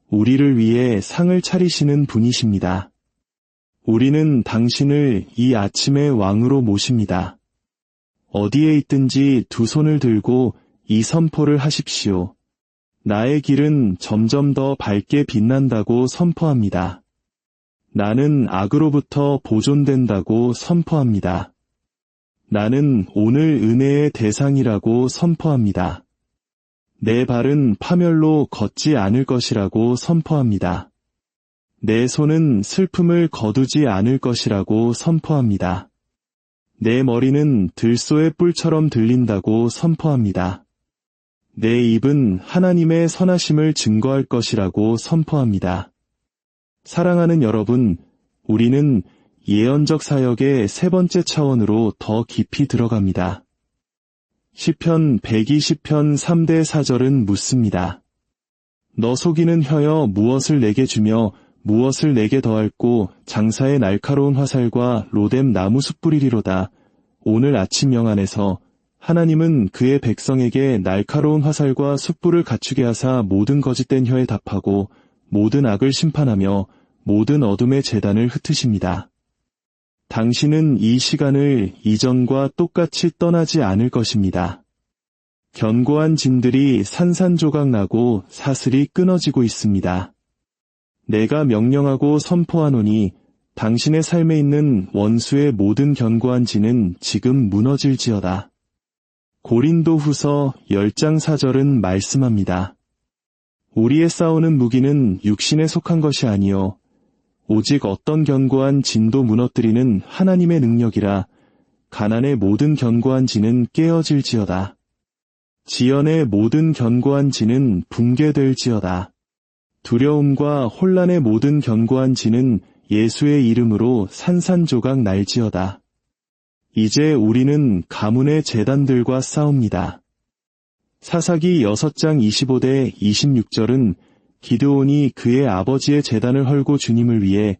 우리를 위해 상을 차리시는 분이십니다. 우리는 당신을 이 아침의 왕으로 모십니다. 어디에 있든지 두 손을 들고 이 선포를 하십시오. 나의 길은 점점 더 밝게 빛난다고 선포합니다. 나는 악으로부터 보존된다고 선포합니다. 나는 오늘 은혜의 대상이라고 선포합니다. 내 발은 파멸로 걷지 않을 것이라고 선포합니다. 내 손은 슬픔을 거두지 않을 것이라고 선포합니다. 내 머리는 들소의 뿔처럼 들린다고 선포합니다. 내 입은 하나님의 선하심을 증거할 것이라고 선포합니다. 사랑하는 여러분, 우리는 예언적 사역의 세 번째 차원으로 더 깊이 들어갑니다. 시편 120편 3대 4절은 묻습니다. 너 속이는 혀여 무엇을 내게 주며 무엇을 내게 더할꼬 장사의 날카로운 화살과 로뎀 나무 숯불이리로다. 오늘 아침 영안에서 하나님은 그의 백성에게 날카로운 화살과 숯불을 갖추게 하사 모든 거짓된 혀에 답하고 모든 악을 심판하며 모든 어둠의 재단을 흩으십니다. 당신은 이 시간을 이전과 똑같이 떠나지 않을 것입니다. 견고한 진들이 산산조각 나고 사슬이 끊어지고 있습니다. 내가 명령하고 선포하노니 당신의 삶에 있는 원수의 모든 견고한 진은 지금 무너질지어다. 고린도 후서 10장 4절은 말씀합니다. 우리의 싸우는 무기는 육신에 속한 것이 아니요 오직 어떤 견고한 진도 무너뜨리는 하나님의 능력이라. 가난의 모든 견고한 진은 깨어질지어다. 지연의 모든 견고한 진은 붕괴될지어다. 두려움과 혼란의 모든 견고한 진은 예수의 이름으로 산산조각 날지어다. 이제 우리는 가문의 제단들과 싸웁니다. 사사기 6장 25대 26절은 기드온이 그의 아버지의 제단을 헐고 주님을 위해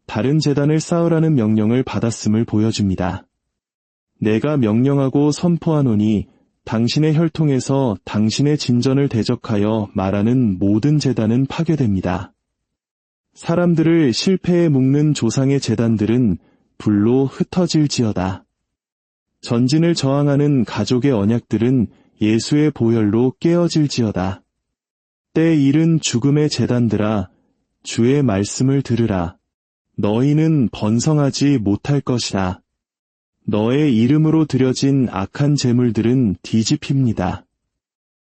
다른 제단을 쌓으라는 명령을 받았음을 보여줍니다. 내가 명령하고 선포하노니 당신의 혈통에서 당신의 진전을 대적하여 말하는 모든 제단은 파괴됩니다. 사람들을 실패에 묶는 조상의 제단들은 불로 흩어질지어다. 전진을 저항하는 가족의 언약들은 예수의 보혈로 깨어질지어다. 때 이른 죽음의 제단들아, 주의 말씀을 들으라. 너희는 번성하지 못할 것이라. 너의 이름으로 드려진 악한 제물들은 뒤집힙니다.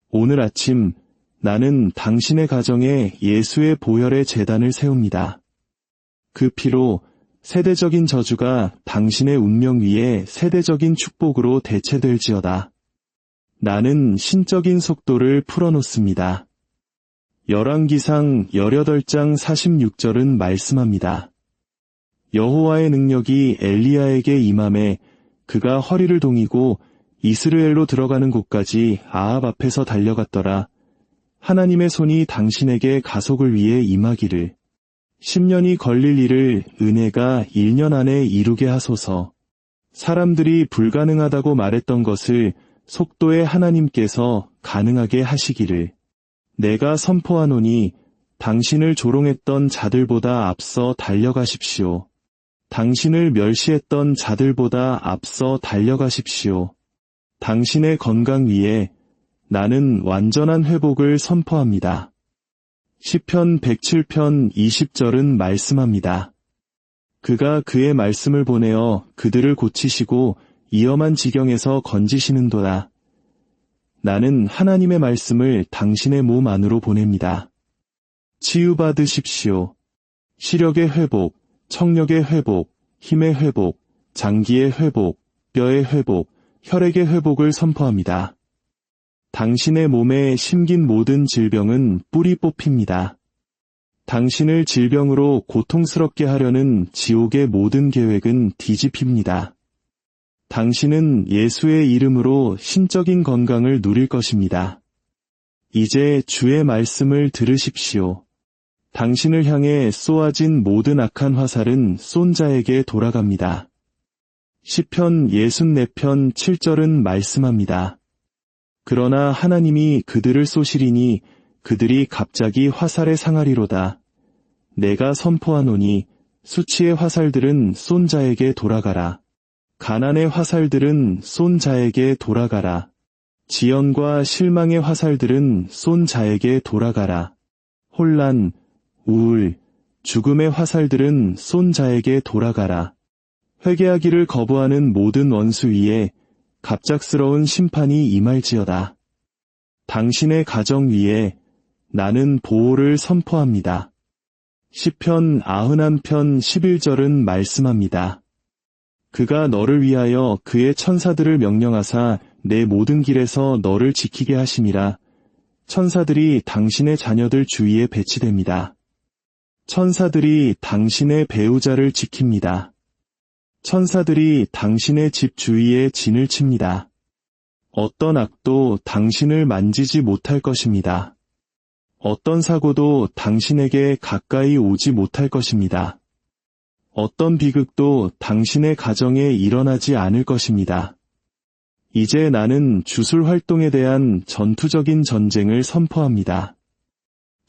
오늘 아침 나는 당신의 가정에 예수의 보혈의 제단을 세웁니다. 그 피로 세대적인 저주가 당신의 운명 위에 세대적인 축복으로 대체될지어다. 나는 신적인 속도를 풀어놓습니다. 열왕기상 18장 46절은 말씀합니다. 여호와의 능력이 엘리야에게 임함에 그가 허리를 동이고 이스라엘로 들어가는 곳까지 아합 앞에서 달려갔더라. 하나님의 손이 당신에게 가속을 위해 임하기를 10년이 걸릴 일을 은혜가 1년 안에 이루게 하소서. 사람들이 불가능하다고 말했던 것을 속도의 하나님께서 가능하게 하시기를. 내가 선포하노니 당신을 조롱했던 자들보다 앞서 달려가십시오. 당신을 멸시했던 자들보다 앞서 달려가십시오. 당신의 건강 위에 나는 완전한 회복을 선포합니다. 시편 107편 20절은 말씀합니다. 그가 그의 말씀을 보내어 그들을 고치시고 위험한 지경에서 건지시는도다. 나는 하나님의 말씀을 당신의 몸 안으로 보냅니다. 치유받으십시오. 시력의 회복, 청력의 회복, 힘의 회복, 장기의 회복, 뼈의 회복, 혈액의 회복을 선포합니다. 당신의 몸에 심긴 모든 질병은 뿌리 뽑힙니다. 당신을 질병으로 고통스럽게 하려는 지옥의 모든 계획은 뒤집힙니다. 당신은 예수의 이름으로 신적인 건강을 누릴 것입니다. 이제 주의 말씀을 들으십시오. 당신을 향해 쏘아진 모든 악한 화살은 쏜 자에게 돌아갑니다. 시편 64편 7절은 말씀합니다. 그러나 하나님이 그들을 쏘시리니 그들이 갑자기 화살에 상하리로다. 내가 선포하노니 수치의 화살들은 쏜 자에게 돌아가라. 가난의 화살들은 쏜 자에게 돌아가라. 지연과 실망의 화살들은 쏜 자에게 돌아가라. 혼란, 우울, 죽음의 화살들은 쏜 자에게 돌아가라. 회개하기를 거부하는 모든 원수 위에 갑작스러운 심판이 임할지어다. 당신의 가정 위에 나는 보호를 선포합니다. 시편 91편 11절은 말씀합니다. 그가 너를 위하여 그의 천사들을 명령하사 내 모든 길에서 너를 지키게 하심이라. 천사들이 당신의 자녀들 주위에 배치됩니다. 천사들이 당신의 배우자를 지킵니다. 천사들이 당신의 집 주위에 진을 칩니다. 어떤 악도 당신을 만지지 못할 것입니다. 어떤 사고도 당신에게 가까이 오지 못할 것입니다. 어떤 비극도 당신의 가정에 일어나지 않을 것입니다. 이제 나는 주술 활동에 대한 전투적인 전쟁을 선포합니다.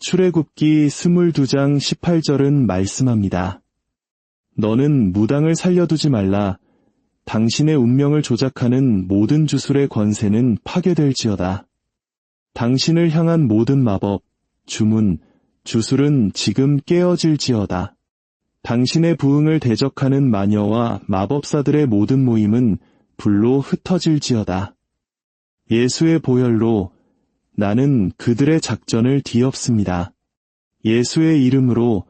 출애굽기 22장 18절은 말씀합니다. 너는 무당을 살려두지 말라. 당신의 운명을 조작하는 모든 주술의 권세는 파괴될지어다. 당신을 향한 모든 마법, 주문, 주술은 지금 깨어질지어다. 당신의 부흥을 대적하는 마녀와 마법사들의 모든 모임은 불로 흩어질지어다. 예수의 보혈로 나는 그들의 작전을 뒤엎습니다. 예수의 이름으로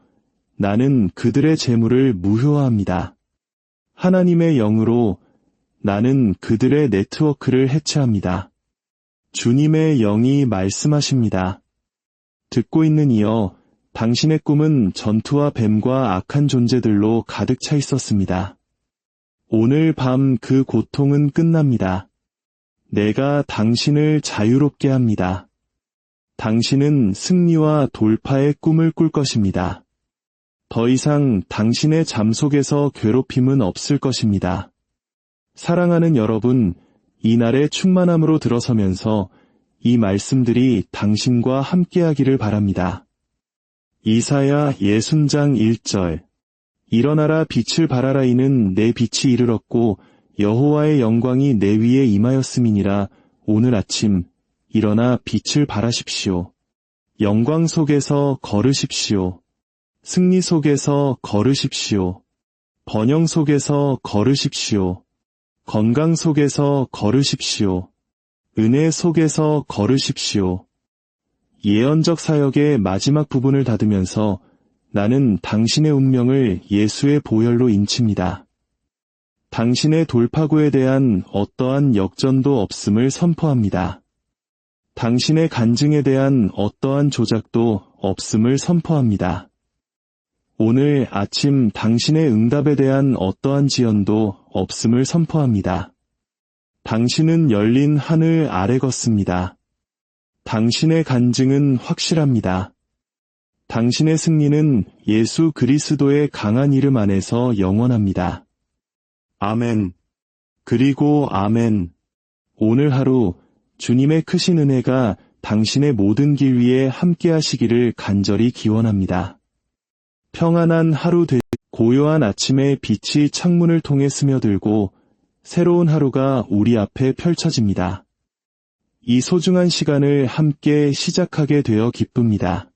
나는 그들의 재물을 무효화합니다. 하나님의 영으로 나는 그들의 네트워크를 해체합니다. 주님의 영이 말씀하십니다. 듣고 있는 이여, 당신의 꿈은 전투와 뱀과 악한 존재들로 가득 차 있었습니다. 오늘 밤 그 고통은 끝납니다. 내가 당신을 자유롭게 합니다. 당신은 승리와 돌파의 꿈을 꿀 것입니다. 더 이상 당신의 잠 속에서 괴롭힘은 없을 것입니다. 사랑하는 여러분, 이날의 충만함으로 들어서면서 이 말씀들이 당신과 함께하기를 바랍니다. 이사야 60장 1절. 일어나라 빛을 발하라 이는 내 빛이 이르렀고 여호와의 영광이 내 위에 임하였음이니라. 오늘 아침 일어나 빛을 발하십시오. 영광 속에서 걸으십시오. 승리 속에서 걸으십시오. 번영 속에서 걸으십시오. 건강 속에서 걸으십시오. 은혜 속에서 걸으십시오. 예언적 사역의 마지막 부분을 닫으면서 나는 당신의 운명을 예수의 보혈로 인칩니다. 당신의 돌파구에 대한 어떠한 역전도 없음을 선포합니다. 당신의 간증에 대한 어떠한 조작도 없음을 선포합니다. 오늘 아침 당신의 응답에 대한 어떠한 지연도 없음을 선포합니다. 당신은 열린 하늘 아래 걷습니다. 당신의 간증은 확실합니다. 당신의 승리는 예수 그리스도의 강한 이름 안에서 영원합니다. 아멘. 그리고 아멘. 오늘 하루 주님의 크신 은혜가 당신의 모든 길 위에 함께 하시기를 간절히 기원합니다. 평안한 하루 고요한 아침에 빛이 창문을 통해 스며들고 새로운 하루가 우리 앞에 펼쳐집니다. 이 소중한 시간을 함께 시작하게 되어 기쁩니다.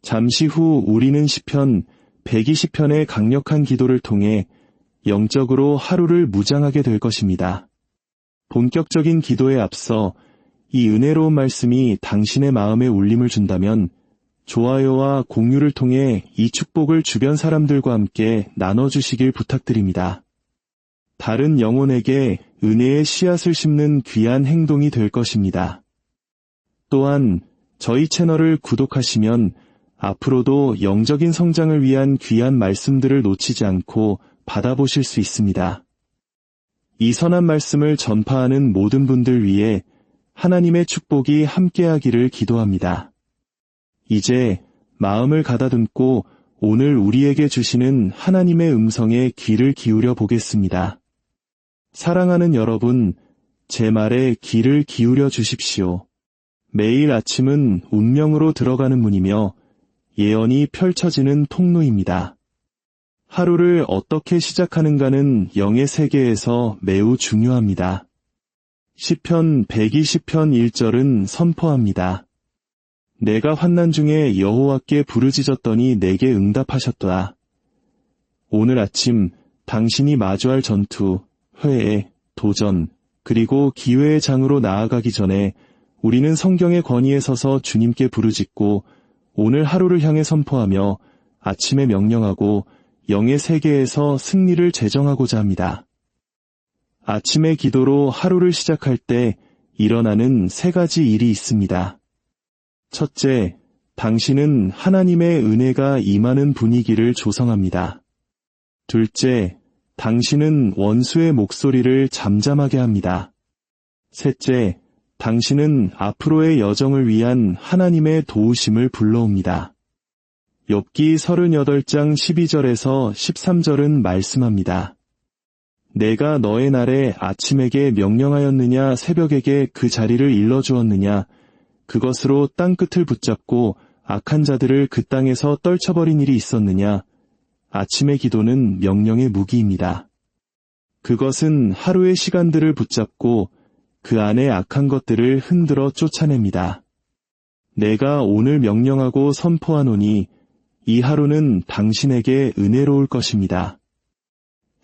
잠시 후 우리는 시편 120편의 강력한 기도를 통해 영적으로 하루를 무장하게 될 것입니다. 본격적인 기도에 앞서 이 은혜로운 말씀이 당신의 마음에 울림을 준다면 좋아요와 공유를 통해 이 축복을 주변 사람들과 함께 나눠주시길 부탁드립니다. 다른 영혼에게 은혜의 씨앗을 심는 귀한 행동이 될 것입니다. 또한 저희 채널을 구독하시면 앞으로도 영적인 성장을 위한 귀한 말씀들을 놓치지 않고 받아보실 수 있습니다. 이 선한 말씀을 전파하는 모든 분들 위해 하나님의 축복이 함께하기를 기도합니다. 이제 마음을 가다듬고 오늘 우리에게 주시는 하나님의 음성에 귀를 기울여 보겠습니다. 사랑하는 여러분, 제 말에 귀를 기울여 주십시오. 매일 아침은 운명으로 들어가는 문이며 예언이 펼쳐지는 통로입니다. 하루를 어떻게 시작하는가는 영의 세계에서 매우 중요합니다. 시편 120편 1절은 선포합니다. 내가 환난 중에 여호와께 부르짖었더니 내게 응답하셨도다. 오늘 아침 당신이 마주할 전투, 회해, 도전, 그리고 기회의 장으로 나아가기 전에 우리는 성경의 권위에 서서 주님께 부르짖고 오늘 하루를 향해 선포하며 아침에 명령하고 영의 세계에서 승리를 제정하고자 합니다. 아침의 기도로 하루를 시작할 때 일어나는 세 가지 일이 있습니다. 첫째, 당신은 하나님의 은혜가 임하는 분위기를 조성합니다. 둘째, 당신은 원수의 목소리를 잠잠하게 합니다. 셋째, 당신은 앞으로의 여정을 위한 하나님의 도우심을 불러옵니다. 욥기 38장 12절에서 13절은 말씀합니다. 내가 너의 날에 아침에게 명령하였느냐 새벽에게 그 자리를 일러주었느냐 그것으로 땅끝을 붙잡고 악한 자들을 그 땅에서 떨쳐버린 일이 있었느냐. 아침의 기도는 명령의 무기입니다. 그것은 하루의 시간들을 붙잡고 그 안에 악한 것들을 흔들어 쫓아냅니다. 내가 오늘 명령하고 선포하노니 이 하루는 당신에게 은혜로울 것입니다.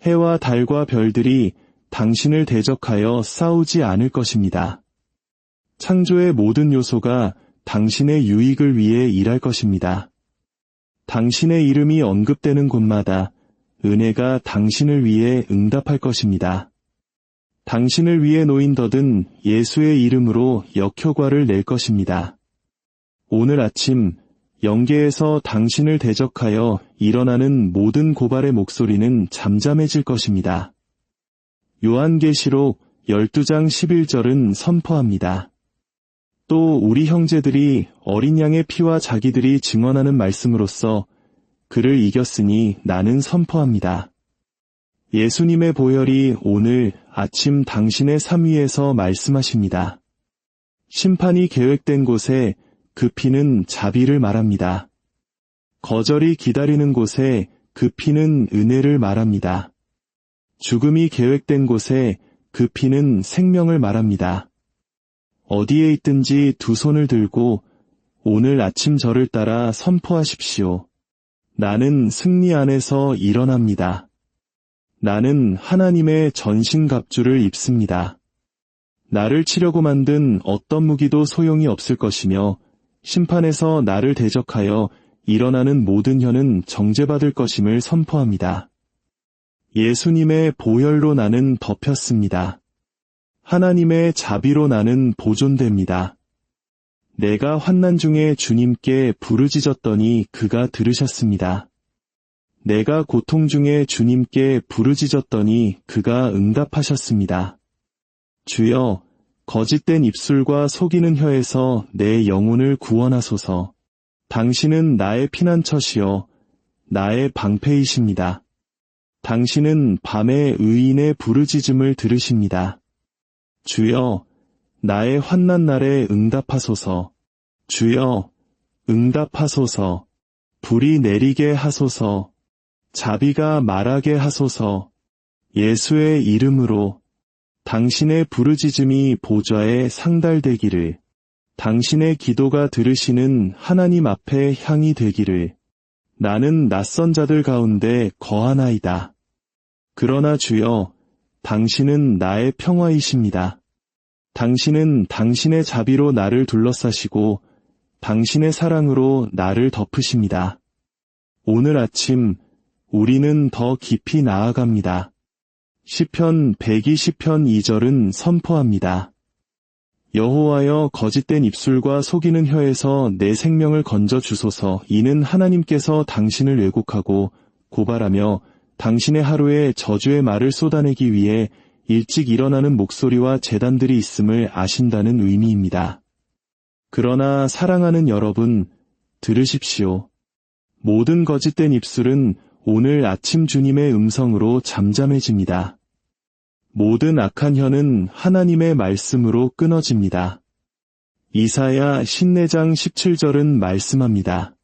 해와 달과 별들이 당신을 대적하여 싸우지 않을 것입니다. 창조의 모든 요소가 당신의 유익을 위해 일할 것입니다. 당신의 이름이 언급되는 곳마다 은혜가 당신을 위해 응답할 것입니다. 당신을 위해 놓인 덫은 예수의 이름으로 역효과를 낼 것입니다. 오늘 아침 영계에서 당신을 대적하여 일어나는 모든 고발의 목소리는 잠잠해질 것입니다. 요한계시록 12장 11절은 선포합니다. 또 우리 형제들이 어린 양의 피와 자기들이 증언하는 말씀으로써 그를 이겼으니 나는 선포합니다. 예수님의 보혈이 오늘 아침 당신의 삶 위에서 말씀하십니다. 심판이 계획된 곳에 그 피는 자비를 말합니다. 거절이 기다리는 곳에 그 피는 은혜를 말합니다. 죽음이 계획된 곳에 그 피는 생명을 말합니다. 어디에 있든지 두 손을 들고 오늘 아침 저를 따라 선포하십시오. 나는 승리 안에서 일어납니다. 나는 하나님의 전신갑주를 입습니다. 나를 치려고 만든 어떤 무기도 소용이 없을 것이며 심판에서 나를 대적하여 일어나는 모든 혀는 정죄받을 것임을 선포합니다. 예수님의 보혈로 나는 덮였습니다. 하나님의 자비로 나는 보존됩니다. 내가 환난 중에 주님께 부르짖었더니 그가 들으셨습니다. 내가 고통 중에 주님께 부르짖었더니 그가 응답하셨습니다. 주여, 거짓된 입술과 속이는 혀에서 내 영혼을 구원하소서. 당신은 나의 피난처시여 나의 방패이십니다. 당신은 밤에 의인의 부르짖음을 들으십니다. 주여, 나의 환난 날에 응답하소서. 주여, 응답하소서. 불이 내리게 하소서. 자비가 말하게 하소서. 예수의 이름으로 당신의 부르짖음이 보좌에 상달되기를, 당신의 기도가 들으시는 하나님 앞에 향이 되기를. 나는 낯선 자들 가운데 거하나이다. 그러나 주여, 당신은 나의 평화이십니다. 당신은 당신의 자비로 나를 둘러싸시고 당신의 사랑으로 나를 덮으십니다. 오늘 아침 우리는 더 깊이 나아갑니다. 시편 120편 2절은 선포합니다. 여호와여, 거짓된 입술과 속이는 혀에서 내 생명을 건져 주소서. 이는 하나님께서 당신을 왜곡하고 고발하며 당신의 하루에 저주의 말을 쏟아내기 위해 일찍 일어나는 목소리와 재단들이 있음을 아신다는 의미입니다. 그러나 사랑하는 여러분, 들으십시오. 모든 거짓된 입술은 오늘 아침 주님의 음성으로 잠잠해집니다. 모든 악한 혀는 하나님의 말씀으로 끊어집니다. 이사야 14장 17절은 말씀합니다.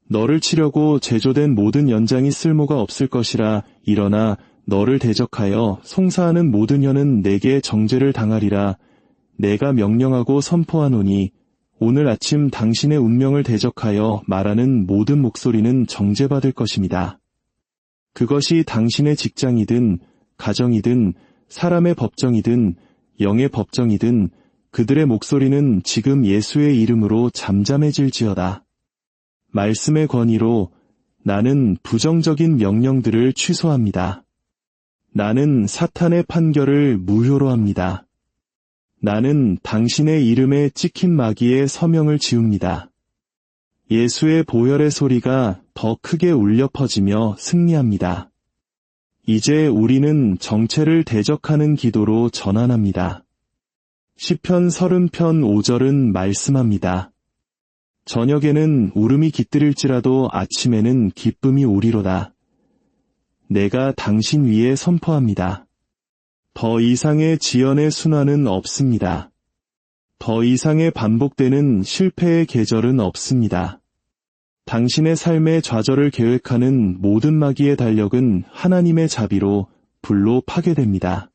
너를 치려고 제조된 모든 연장이 쓸모가 없을 것이라. 일어나 너를 대적하여 송사하는 모든 혀는 내게 정죄를 당하리라. 내가 명령하고 선포하노니 오늘 아침 당신의 운명을 대적하여 말하는 모든 목소리는 정죄받을 것입니다. 그것이 당신의 직장이든 가정이든 사람의 법정이든 영의 법정이든 그들의 목소리는 지금 예수의 이름으로 잠잠해질지어다. 말씀의 권위로 나는 부정적인 명령들을 취소합니다. 나는 사탄의 판결을 무효로 합니다. 나는 당신의 이름에 찍힌 마귀의 서명을 지웁니다. 예수의 보혈의 소리가 더 크게 울려 퍼지며 승리합니다. 이제 우리는 정체를 대적하는 기도로 전환합니다. 시편 30편 5절은 말씀합니다. 저녁에는 울음이 깃들일지라도 아침에는 기쁨이 오리로다. 내가 당신 위에 선포합니다. 더 이상의 지연의 순환은 없습니다. 더 이상의 반복되는 실패의 계절은 없습니다. 당신의 삶의 좌절을 계획하는 모든 마귀의 달력은 하나님의 자비로 불로 파괴됩니다.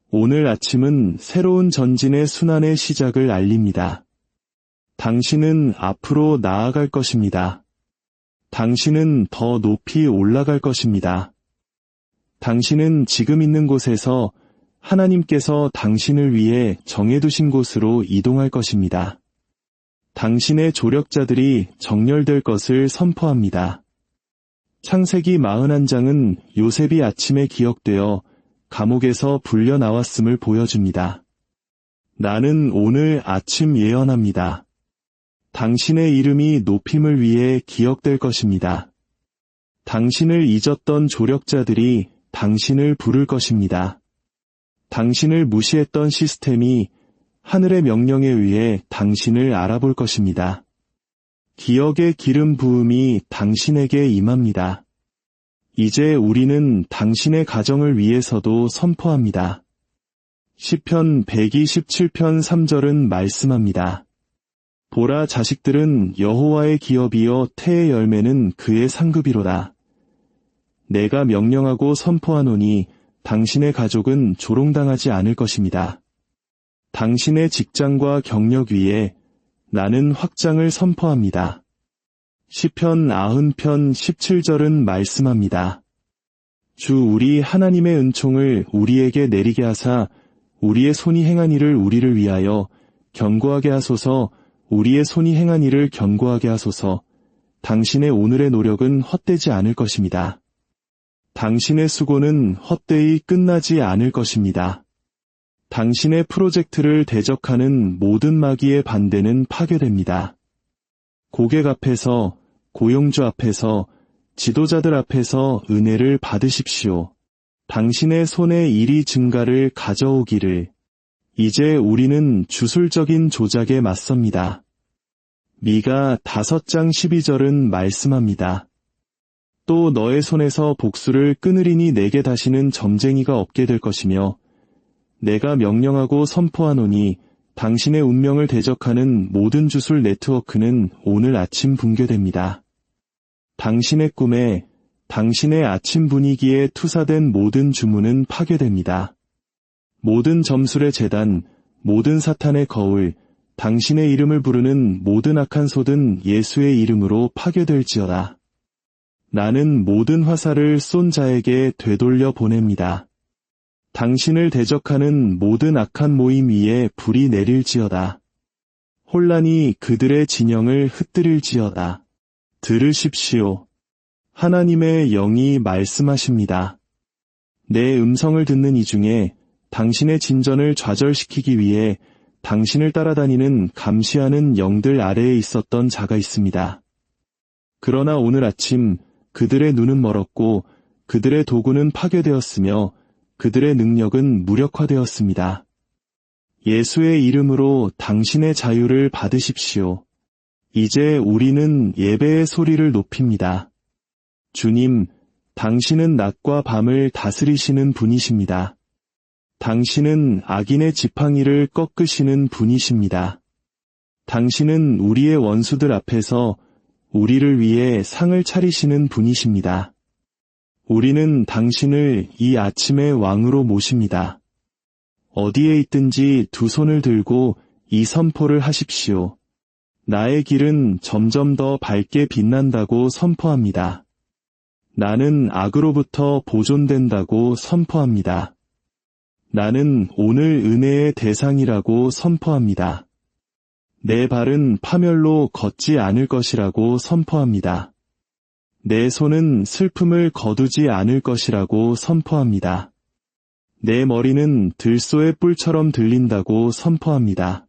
오늘 아침은 새로운 전진의 순환의 시작을 알립니다. 당신은 앞으로 나아갈 것입니다. 당신은 더 높이 올라갈 것입니다. 당신은 지금 있는 곳에서 하나님께서 당신을 위해 정해두신 곳으로 이동할 것입니다. 당신의 조력자들이 정렬될 것을 선포합니다. 창세기 41장은 요셉이 아침에 기억되어 감옥에서 불려 나왔음을 보여줍니다. 나는 오늘 아침 예언합니다. 당신의 이름이 높임을 위해 기억될 것입니다. 당신을 잊었던 조력자들이 당신을 부를 것입니다. 당신을 무시했던 시스템이 하늘의 명령에 의해 당신을 알아볼 것입니다. 기억의 기름 부음이 당신에게 임합니다. 이제 우리는 당신의 가정을 위해서도 선포합니다. 시편 127편 3절은 말씀합니다. 보라, 자식들은 여호와의 기업이요 태의 열매는 그의 상급이로다. 내가 명령하고 선포하노니 당신의 가족은 조롱당하지 않을 것입니다. 당신의 직장과 경력 위에 나는 확장을 선포합니다. 시편 90편 17절은 말씀합니다. 주 우리 하나님의 은총을 우리에게 내리게 하사 우리의 손이 행한 일을 우리를 위하여 견고하게 하소서. 우리의 손이 행한 일을 견고하게 하소서. 당신의 오늘의 노력은 헛되지 않을 것입니다. 당신의 수고는 헛되이 끝나지 않을 것입니다. 당신의 프로젝트를 대적하는 모든 마귀의 반대는 파괴됩니다. 고객 앞에서, 고용주 앞에서, 지도자들 앞에서 은혜를 받으십시오. 당신의 손에 일이 증가를 가져오기를. 이제 우리는 주술적인 조작에 맞섭니다. 미가 5장 12절은 말씀합니다. 또 너의 손에서 복수를 끊으리니 내게 다시는 점쟁이가 없게 될 것이며 내가 명령하고 선포하노니 당신의 운명을 대적하는 모든 주술 네트워크는 오늘 아침 붕괴됩니다. 당신의 꿈에, 당신의 아침 분위기에 투사된 모든 주문은 파괴됩니다. 모든 점술의 재단, 모든 사탄의 거울, 당신의 이름을 부르는 모든 악한 소든 예수의 이름으로 파괴될지어다. 나는 모든 화살을 쏜 자에게 되돌려 보냅니다. 당신을 대적하는 모든 악한 모임 위에 불이 내릴지어다. 혼란이 그들의 진영을 흩뜨릴지어다. 들으십시오. 하나님의 영이 말씀하십니다. 내 음성을 듣는 이 중에 당신의 진전을 좌절시키기 위해 당신을 따라다니는 감시하는 영들 아래에 있었던 자가 있습니다. 그러나 오늘 아침 그들의 눈은 멀었고 그들의 도구는 파괴되었으며 그들의 능력은 무력화되었습니다. 예수의 이름으로 당신의 자유를 받으십시오. 이제 우리는 예배의 소리를 높입니다. 주님, 당신은 낮과 밤을 다스리시는 분이십니다. 당신은 악인의 지팡이를 꺾으시는 분이십니다. 당신은 우리의 원수들 앞에서 우리를 위해 상을 차리시는 분이십니다. 우리는 당신을 이 아침의 왕으로 모십니다. 어디에 있든지 두 손을 들고 이 선포를 하십시오. 나의 길은 점점 더 밝게 빛난다고 선포합니다. 나는 악으로부터 보존된다고 선포합니다. 나는 오늘 은혜의 대상이라고 선포합니다. 내 발은 파멸로 걷지 않을 것이라고 선포합니다. 내 손은 슬픔을 거두지 않을 것이라고 선포합니다. 내 머리는 들소의 뿔처럼 들린다고 선포합니다.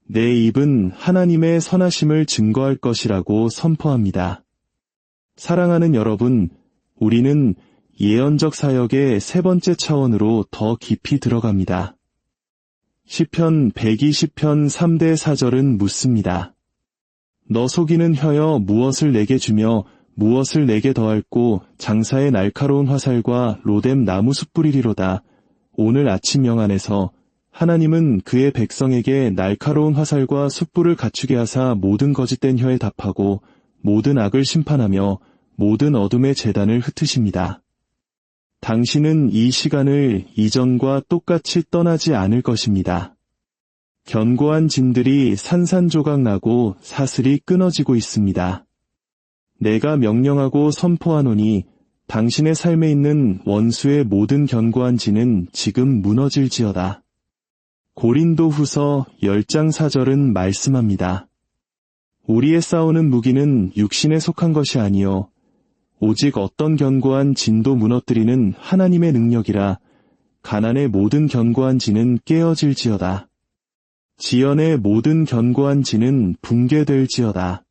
내 입은 하나님의 선하심을 증거할 것이라고 선포합니다. 사랑하는 여러분, 우리는 예언적 사역의 세 번째 차원으로 더 깊이 들어갑니다. 시편 120편 3대 4절은 묻습니다. 너 속이는 혀여 무엇을 내게 주며 무엇을 내게 더할꼬 장사의 날카로운 화살과 로뎀 나무 숯불이리로다. 오늘 아침 영안에서 하나님은 그의 백성에게 날카로운 화살과 숯불을 갖추게 하사 모든 거짓된 혀에 답하고 모든 악을 심판하며 모든 어둠의 재단을 흩으십니다. 당신은 이 시간을 이전과 똑같이 떠나지 않을 것입니다. 견고한 진들이 산산조각 나고 사슬이 끊어지고 있습니다. 내가 명령하고 선포하노니 당신의 삶에 있는 원수의 모든 견고한 진은 지금 무너질지어다. 고린도 후서 10장 4절은 말씀합니다. 우리의 싸우는 무기는 육신에 속한 것이 아니요 오직 어떤 견고한 진도 무너뜨리는 하나님의 능력이라. 가난의 모든 견고한 진은 깨어질지어다. 지연의 모든 견고한 진은 붕괴될지어다.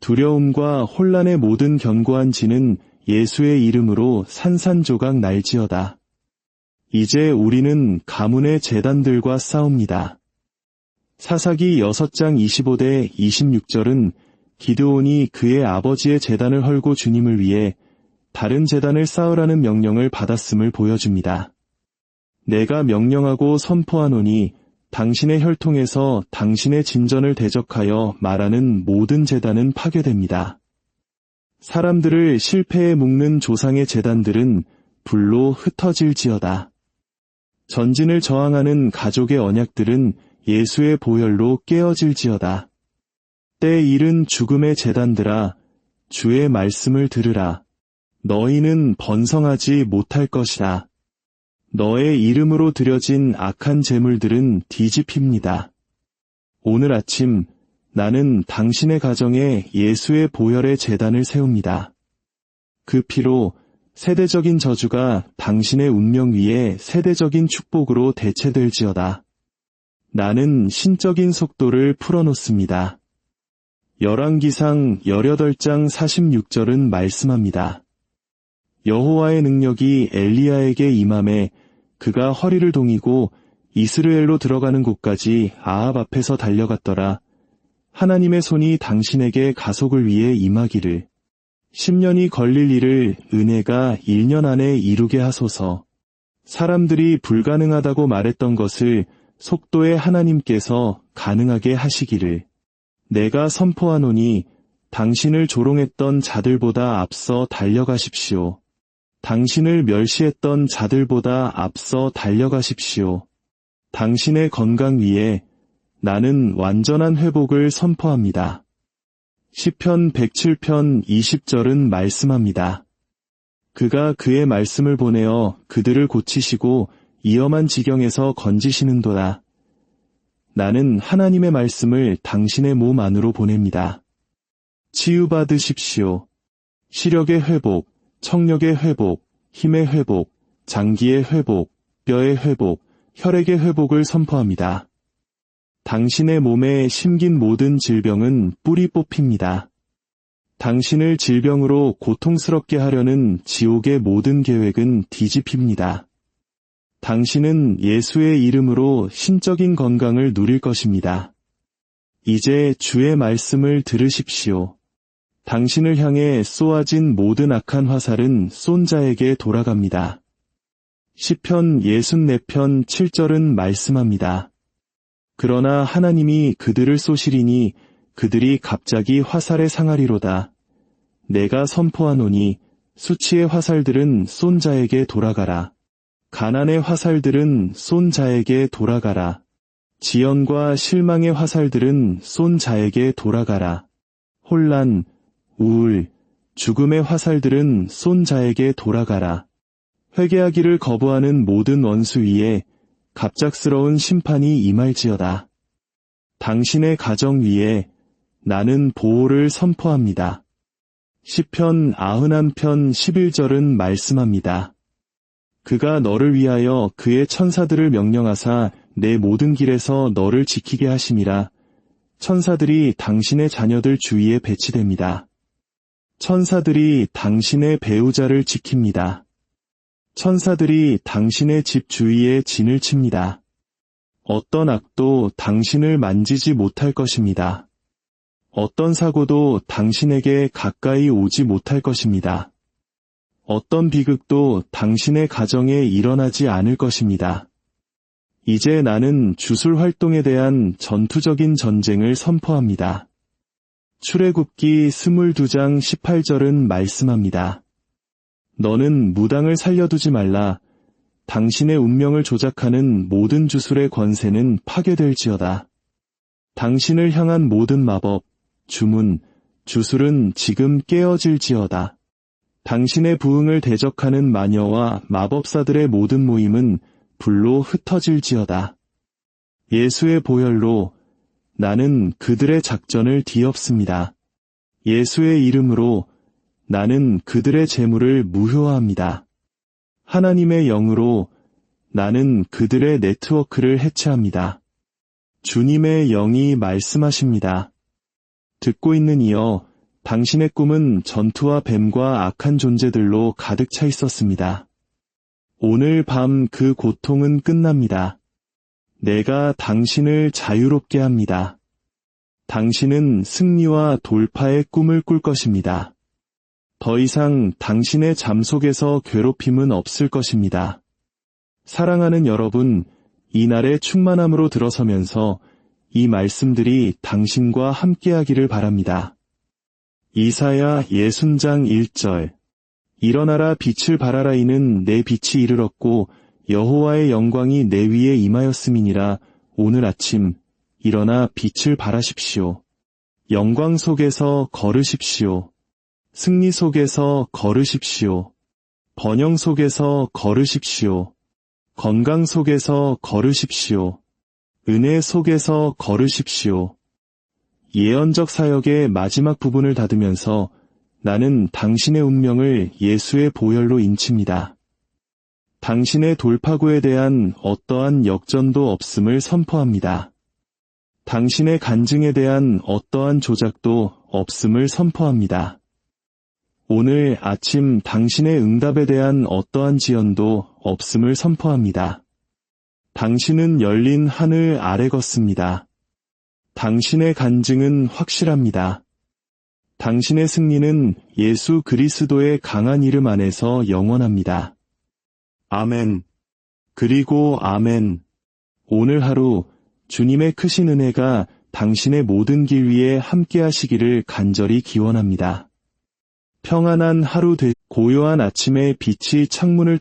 두려움과 혼란의 모든 견고한 진은 예수의 이름으로 산산조각 날지어다. 이제 우리는 가문의 제단들과 싸웁니다. 사사기 6장 25대 26절은 기드온이 그의 아버지의 제단을 헐고 주님을 위해 다른 제단을 쌓으라는 명령을 받았음을 보여줍니다. 내가 명령하고 선포하노니 당신의 혈통에서 당신의 진전을 대적하여 말하는 모든 제단은 파괴됩니다. 사람들을 실패에 묶는 조상의 제단들은 불로 흩어질지어다. 전진을 저항하는 가족의 언약들은 예수의 보혈로 깨어질지어다. 때 이른 죽음의 제단들아, 주의 말씀을 들으라. 너희는 번성하지 못할 것이라. 너의 이름으로 드려진 악한 제물들은 뒤집힙니다. 오늘 아침 나는 당신의 가정에 예수의 보혈의 제단을 세웁니다. 그 피로 세대적인 저주가 당신의 운명 위에 세대적인 축복으로 대체될지어다. 나는 신적인 속도를 풀어놓습니다. 열왕기상 18장 46절은 말씀합니다. 여호와의 능력이 엘리야에게 임함에 그가 허리를 동이고 이스라엘로 들어가는 곳까지 아합 앞에서 달려갔더라. 하나님의 손이 당신에게 가속을 위해 임하기를. 10년이 걸릴 일을 은혜가 1년 안에 이루게 하소서. 사람들이 불가능하다고 말했던 것을 속도의 하나님께서 가능하게 하시기를. 내가 선포하노니 당신을 조롱했던 자들보다 앞서 달려가십시오. 당신을 멸시했던 자들보다 앞서 달려가십시오. 당신의 건강 위에 나는 완전한 회복을 선포합니다. 시편 107편 20절은 말씀합니다. 그가 그의 말씀을 보내어 그들을 고치시고 위험한 지경에서 건지시는도다. 나는 하나님의 말씀을 당신의 몸 안으로 보냅니다. 치유받으십시오. 시력의 회복, 청력의 회복, 힘의 회복, 장기의 회복, 뼈의 회복, 혈액의 회복을 선포합니다. 당신의 몸에 심긴 모든 질병은 뿌리 뽑힙니다. 당신을 질병으로 고통스럽게 하려는 지옥의 모든 계획은 뒤집힙니다. 당신은 예수의 이름으로 신적인 건강을 누릴 것입니다. 이제 주의 말씀을 들으십시오. 당신을 향해 쏘아진 모든 악한 화살은 쏜 자에게 돌아갑니다. 시편 64편 7절은 말씀합니다. 그러나 하나님이 그들을 쏘시리니 그들이 갑자기 화살에 상하리로다. 내가 선포하노니 수치의 화살들은 쏜 자에게 돌아가라. 가난의 화살들은 쏜 자에게 돌아가라. 지연과 실망의 화살들은 쏜 자에게 돌아가라. 혼란, 우울, 죽음의 화살들은 쏜 자에게 돌아가라. 회개하기를 거부하는 모든 원수 위에 갑작스러운 심판이 임할지어다. 당신의 가정 위에 나는 보호를 선포합니다. 시편 91편 11절은 말씀합니다. 그가 너를 위하여 그의 천사들을 명령하사 내 모든 길에서 너를 지키게 하심이라. 천사들이 당신의 자녀들 주위에 배치됩니다. 천사들이 당신의 배우자를 지킵니다. 천사들이 당신의 집 주위에 진을 칩니다. 어떤 악도 당신을 만지지 못할 것입니다. 어떤 사고도 당신에게 가까이 오지 못할 것입니다. 어떤 비극도 당신의 가정에 일어나지 않을 것입니다. 이제 나는 주술 활동에 대한 전투적인 전쟁을 선포합니다. 출애굽기 22장 18절은 말씀합니다. 너는 무당을 살려두지 말라. 당신의 운명을 조작하는 모든 주술의 권세는 파괴될지어다. 당신을 향한 모든 마법, 주문, 주술은 지금 깨어질지어다. 당신의 부흥을 대적하는 마녀와 마법사들의 모든 모임은 불로 흩어질지어다. 예수의 보혈로 나는 그들의 작전을 뒤엎습니다. 예수의 이름으로 나는 그들의 재물을 무효화합니다. 하나님의 영으로 나는 그들의 네트워크를 해체합니다. 주님의 영이 말씀하십니다. 듣고 있는 이여, 당신의 꿈은 전투와 뱀과 악한 존재들로 가득 차 있었습니다. 오늘 밤 그 고통은 끝납니다. 내가 당신을 자유롭게 합니다. 당신은 승리와 돌파의 꿈을 꿀 것입니다. 더 이상 당신의 잠 속에서 괴롭힘은 없을 것입니다. 사랑하는 여러분, 이날의 충만함으로 들어서면서 이 말씀들이 당신과 함께하기를 바랍니다. 이사야 60장 1절. 일어나라 빛을 발하라 이는 내 빛이 이르렀고 여호와의 영광이 내 위에 임하였음이니라. 오늘 아침 일어나 빛을 발하십시오. 영광 속에서 걸으십시오. 승리 속에서 걸으십시오. 번영 속에서 걸으십시오. 건강 속에서 걸으십시오. 은혜 속에서 걸으십시오. 예언적 사역의 마지막 부분을 닫으면서 나는 당신의 운명을 예수의 보혈로 인칩니다. 당신의 돌파구에 대한 어떠한 역전도 없음을 선포합니다. 당신의 간증에 대한 어떠한 조작도 없음을 선포합니다. 오늘 아침 당신의 응답에 대한 어떠한 지연도 없음을 선포합니다. 당신은 열린 하늘 아래 걷습니다. 당신의 간증은 확실합니다. 당신의 승리는 예수 그리스도의 강한 이름 안에서 영원합니다. 아멘. 그리고 아멘. 오늘 하루 주님의 크신 은혜가 당신의 모든 길 위에 함께 하시기를 간절히 기원합니다. 평안한 하루 고요한 아침에 빛이 창문을